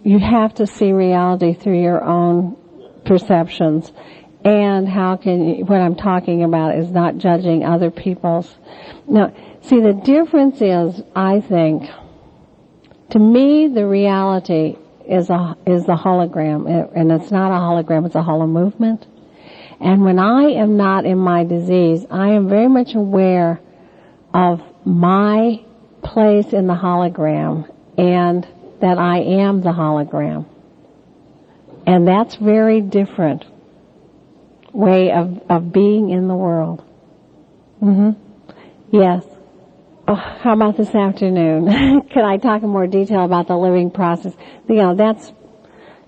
[SPEAKER 3] you have to see reality through your own perceptions. And how can you, what I'm talking about is not judging other people's. Now, see, the difference is, I think, to me, the reality is the hologram, and it's not a hologram; it's a holo movement. And when I am not in my disease, I am very much aware of my place in the hologram, and that I am the hologram, and that's very different way of being in the world. Yes. Oh, how about this afternoon? Could I talk in more detail about the living process?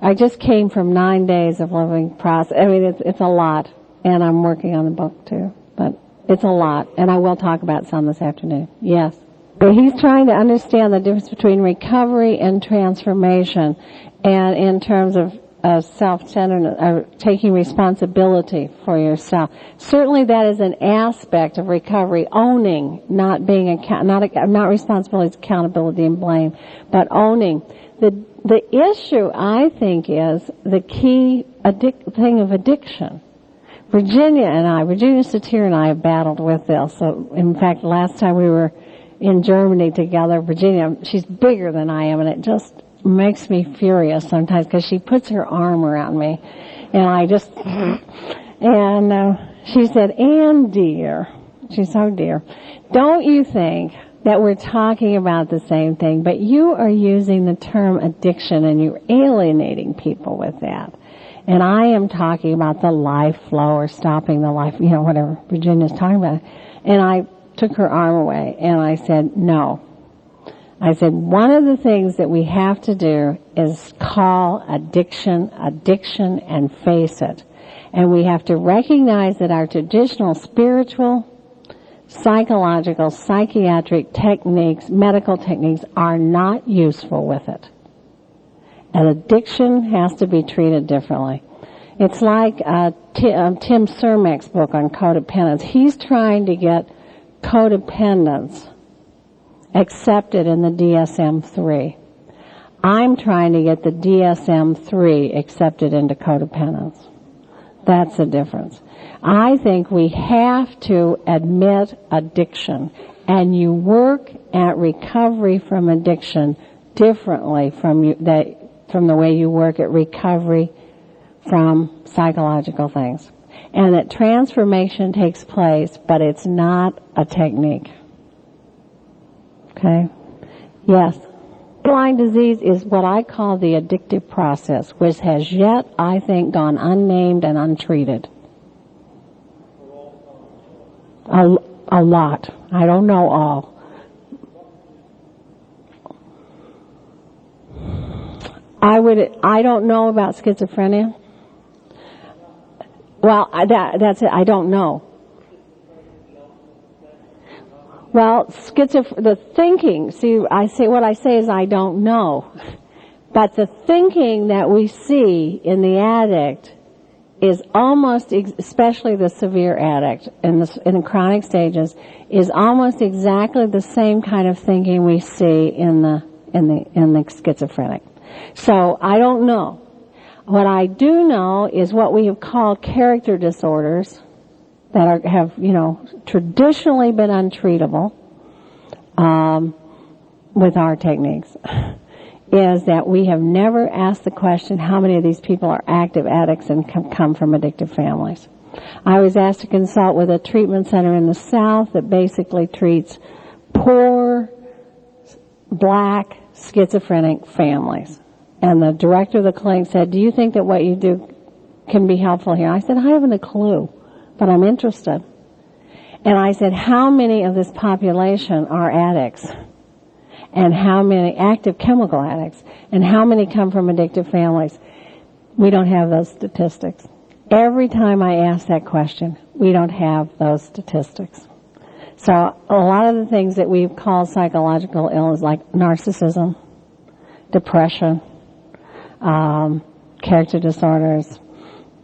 [SPEAKER 3] I just came from 9 days of living process. I mean, it's a lot, and I'm working on the book too, but it's a lot, and I will talk about some this afternoon. Yes. But he's trying to understand the difference between recovery and transformation, and in terms of self-centeredness, taking responsibility for yourself. Certainly that is an aspect of recovery, owning, not responsibility, accountability and blame, but owning. The issue, I think, is the key thing of addiction. Virginia Satir and I have battled with this. So, in fact, last time we were in Germany together, Virginia, she's bigger than I am, and it just makes me furious sometimes because she puts her arm around me, and she said, "Ann, dear," she's so dear, "don't you think that we're talking about the same thing, but you are using the term addiction and you're alienating people with that. And I am talking about the life flow or stopping the life, whatever Virginia's talking about." And I took her arm away and I said, "No." I said, one of the things that we have to do is call addiction, and face it. And we have to recognize that our traditional spiritual, psychological, psychiatric techniques, medical techniques are not useful with it. And addiction has to be treated differently. It's like Tim Cermak's book on codependence. He's trying to get codependence accepted in the DSM-3. I'm trying to get the DSM-3 accepted into codependence. That's the difference. I think we have to admit addiction, and you work at recovery from addiction differently from the way you work at recovery from psychological things. And that transformation takes place, but it's not a technique. Okay? Yes. Lyme disease is what I call the addictive process, which has yet, I think, gone unnamed and untreated. A lot. I don't know all. I don't know about schizophrenia. Well, that's it. I don't know. Well, the thinking, what I say is I don't know. But the thinking that we see in the addict is almost, especially the severe addict in the chronic stages, is almost exactly the same kind of thinking we see in the schizophrenic. So I don't know. What I do know is what we have called character disorders that have traditionally been untreatable with our techniques, is that we have never asked the question how many of these people are active addicts and come from addictive families. I was asked to consult with a treatment center in the South that basically treats poor, black, schizophrenic families. And the director of the clinic said, do you think that what you do can be helpful here? I said, I haven't a clue, but I'm interested. And I said, how many of this population are addicts? And how many active chemical addicts? And how many come from addictive families? We don't have those statistics. Every time I ask that question, we don't have those statistics. So a lot of the things that we've called psychological illness, like narcissism, depression, character disorders,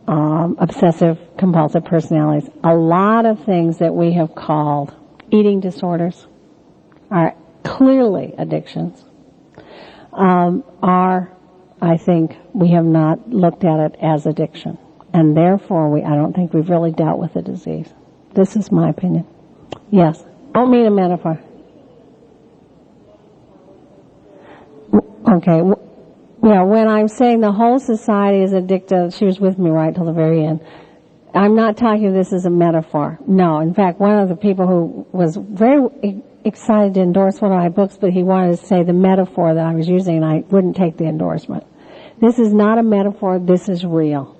[SPEAKER 3] obsessive compulsive personalities, a lot of things that we have called eating disorders are clearly addictions, I think we have not looked at it as addiction. And therefore, I don't think we've really dealt with the disease. This is my opinion. Yes. Don't mean a metaphor. Okay. Yeah, when I'm saying the whole society is addicted, she was with me right till the very end. I'm not talking this as a metaphor. No. In fact, one of the people who was very excited to endorse one of my books, but he wanted to say the metaphor that I was using, and I wouldn't take the endorsement. This is not a metaphor. This is real.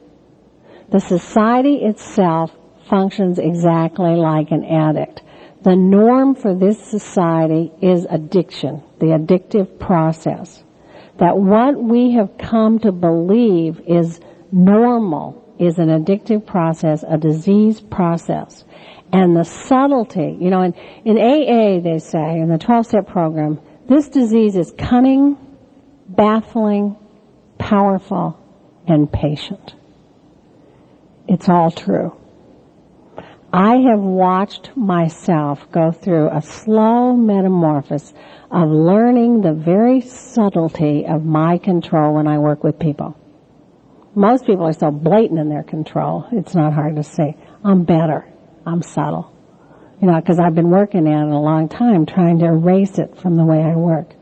[SPEAKER 3] The society itself functions exactly like an addict. The norm for this society is addiction, the addictive process. That what we have come to believe is normal is an addictive process, a disease process. And the subtlety, in AA they say, in the 12-step program, this disease is cunning, baffling, powerful, and patient. It's all true. I have watched myself go through a slow metamorphosis of learning the very subtlety of my control when I work with people. Most people are so blatant in their control, it's not hard to see. I'm better. I'm subtle. Because I've been working at it a long time, trying to erase it from the way I work.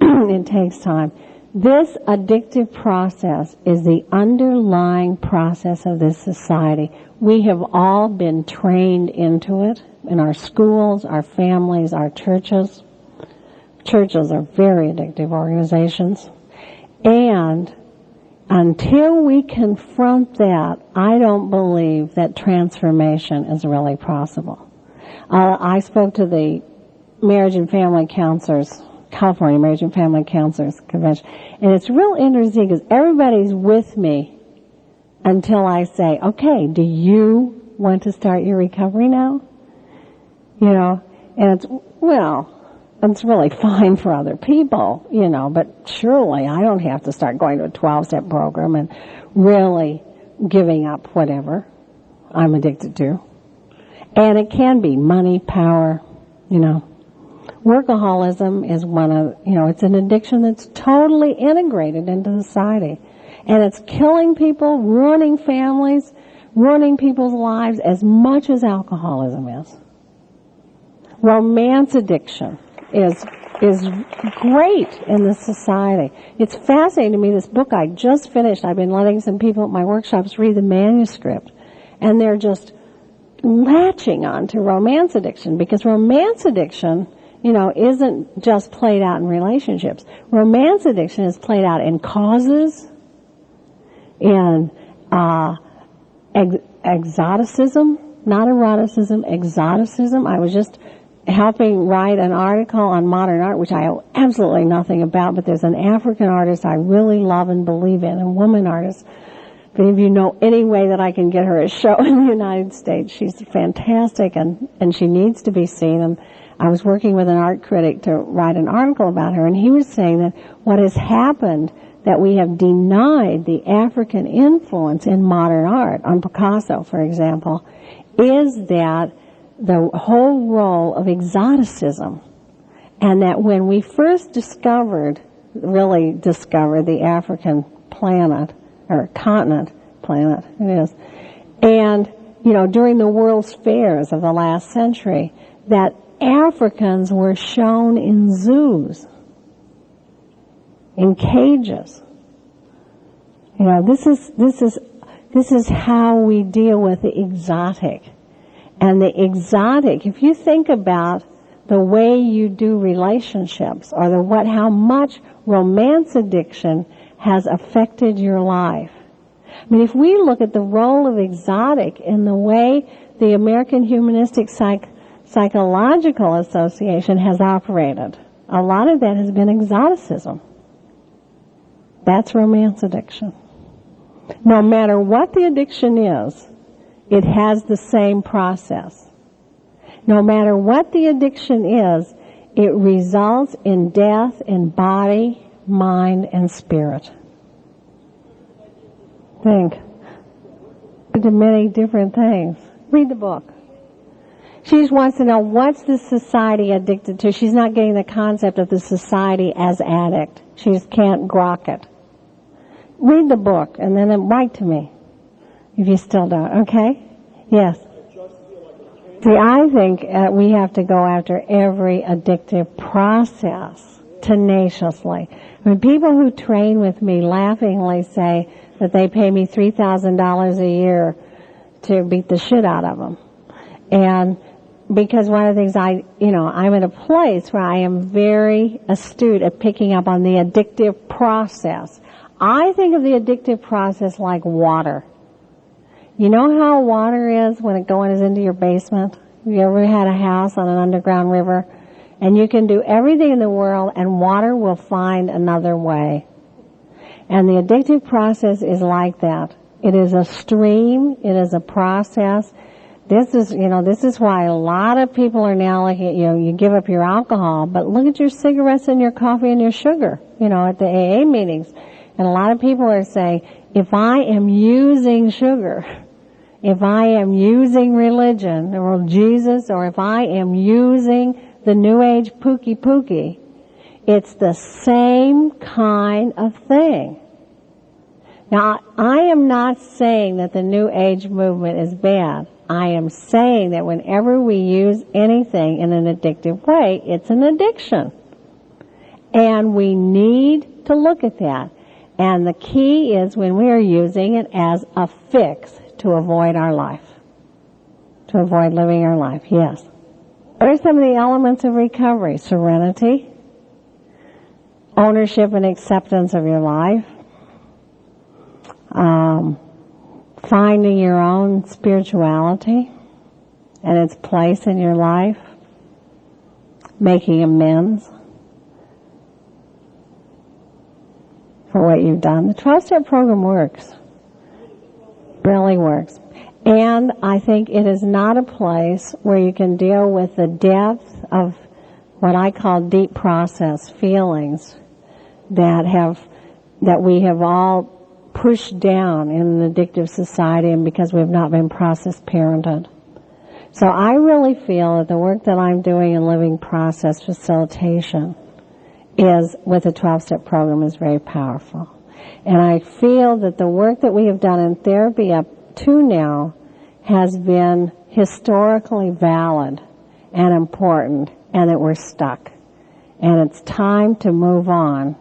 [SPEAKER 3] It takes time. This addictive process is the underlying process of this society. We have all been trained into it in our schools, our families, our churches. Churches are very addictive organizations. And until we confront that, I don't believe that transformation is really possible. I spoke to the marriage and family counselors, California Marriage and Family Counselors Convention, and it's real interesting because everybody's with me until I say, okay, do you want to start your recovery now? And it's really fine for other people, but surely I don't have to start going to a 12-step program and really giving up whatever I'm addicted to. And it can be money, power, Workaholism is one of, it's an addiction that's totally integrated into society. And it's killing people, ruining families, ruining people's lives as much as alcoholism is. Romance addiction is great in this society. It's fascinating to me, this book I just finished. I've been letting some people at my workshops read the manuscript. And they're just latching on to romance addiction, because romance addiction, isn't just played out in relationships. Romance addiction is played out in causes, in exoticism, not eroticism, exoticism. I was just helping write an article on modern art, which I know absolutely nothing about, but there's an African artist I really love and believe in, a woman artist. If any of you know any way that I can get her a show in the United States, she's fantastic and she needs to be seen. And I was working with an art critic to write an article about her, and he was saying that what has happened, that we have denied the African influence in modern art, on Picasso, for example, is that the whole role of exoticism, and that when we first really discovered the African planet, or continent, planet, it is, and, during the World's Fairs of the last century, that Africans were shown in zoos, in cages. This is how we deal with the exotic. And the exotic, if you think about the way you do relationships, or how much romance addiction has affected your life. I mean, if we look at the role of exotic in the way the American Humanistic Psychological Association has operated, a lot of that has been exoticism. That's romance addiction. No matter what the addiction is, it has the same process. No matter what the addiction is, it results in death in body, mind, and spirit. Think. To many different things. Read the book. She just wants to know, what's the society addicted to? She's not getting the concept of the society as addict. She just can't grok it. Read the book and then write to me if you still don't. Okay? Yes. See, I think we have to go after every addictive process tenaciously. I mean, people who train with me laughingly say that they pay me $3,000 a year to beat the shit out of them. And because one of the things I'm at a place where I am very astute at picking up on the addictive process. I think of the addictive process like water. You know how water is when it goes into your basement? You ever had a house on an underground river? And you can do everything in the world and water will find another way. And the addictive process is like that. It is a stream. It is a process. This is why a lot of people are now looking at, you give up your alcohol, but look at your cigarettes and your coffee and your sugar, at the AA meetings. And a lot of people are saying, if I am using sugar, if I am using religion or Jesus, or if I am using the New Age pookie, it's the same kind of thing. Now, I am not saying that the New Age movement is bad. I am saying that whenever we use anything in an addictive way, it's an addiction. And we need to look at that. And the key is when we are using it as a fix to avoid our life. To avoid living our life, yes. What are some of the elements of recovery? Serenity, ownership and acceptance of your life, finding your own spirituality and its place in your life, making amends for what you've done. The 12-step program works. Really works. And I think it is not a place where you can deal with the depth of what I call deep process feelings that we have all pushed down in an addictive society, and because we've not been process parented. So I really feel that the work that I'm doing in living process facilitation is with the 12-step program is very powerful. And I feel that the work that we have done in therapy up to now has been historically valid and important, and that we're stuck. And it's time to move on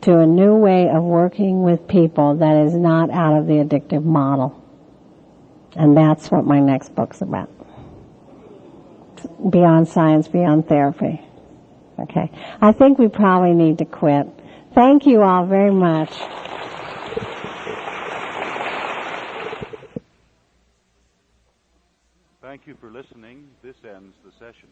[SPEAKER 3] to a new way of working with people that is not out of the addictive model. And that's what my next book's about. Beyond Science, Beyond Therapy. Okay. I think we probably need to quit. Thank you all very much.
[SPEAKER 1] Thank you for listening. This ends the session.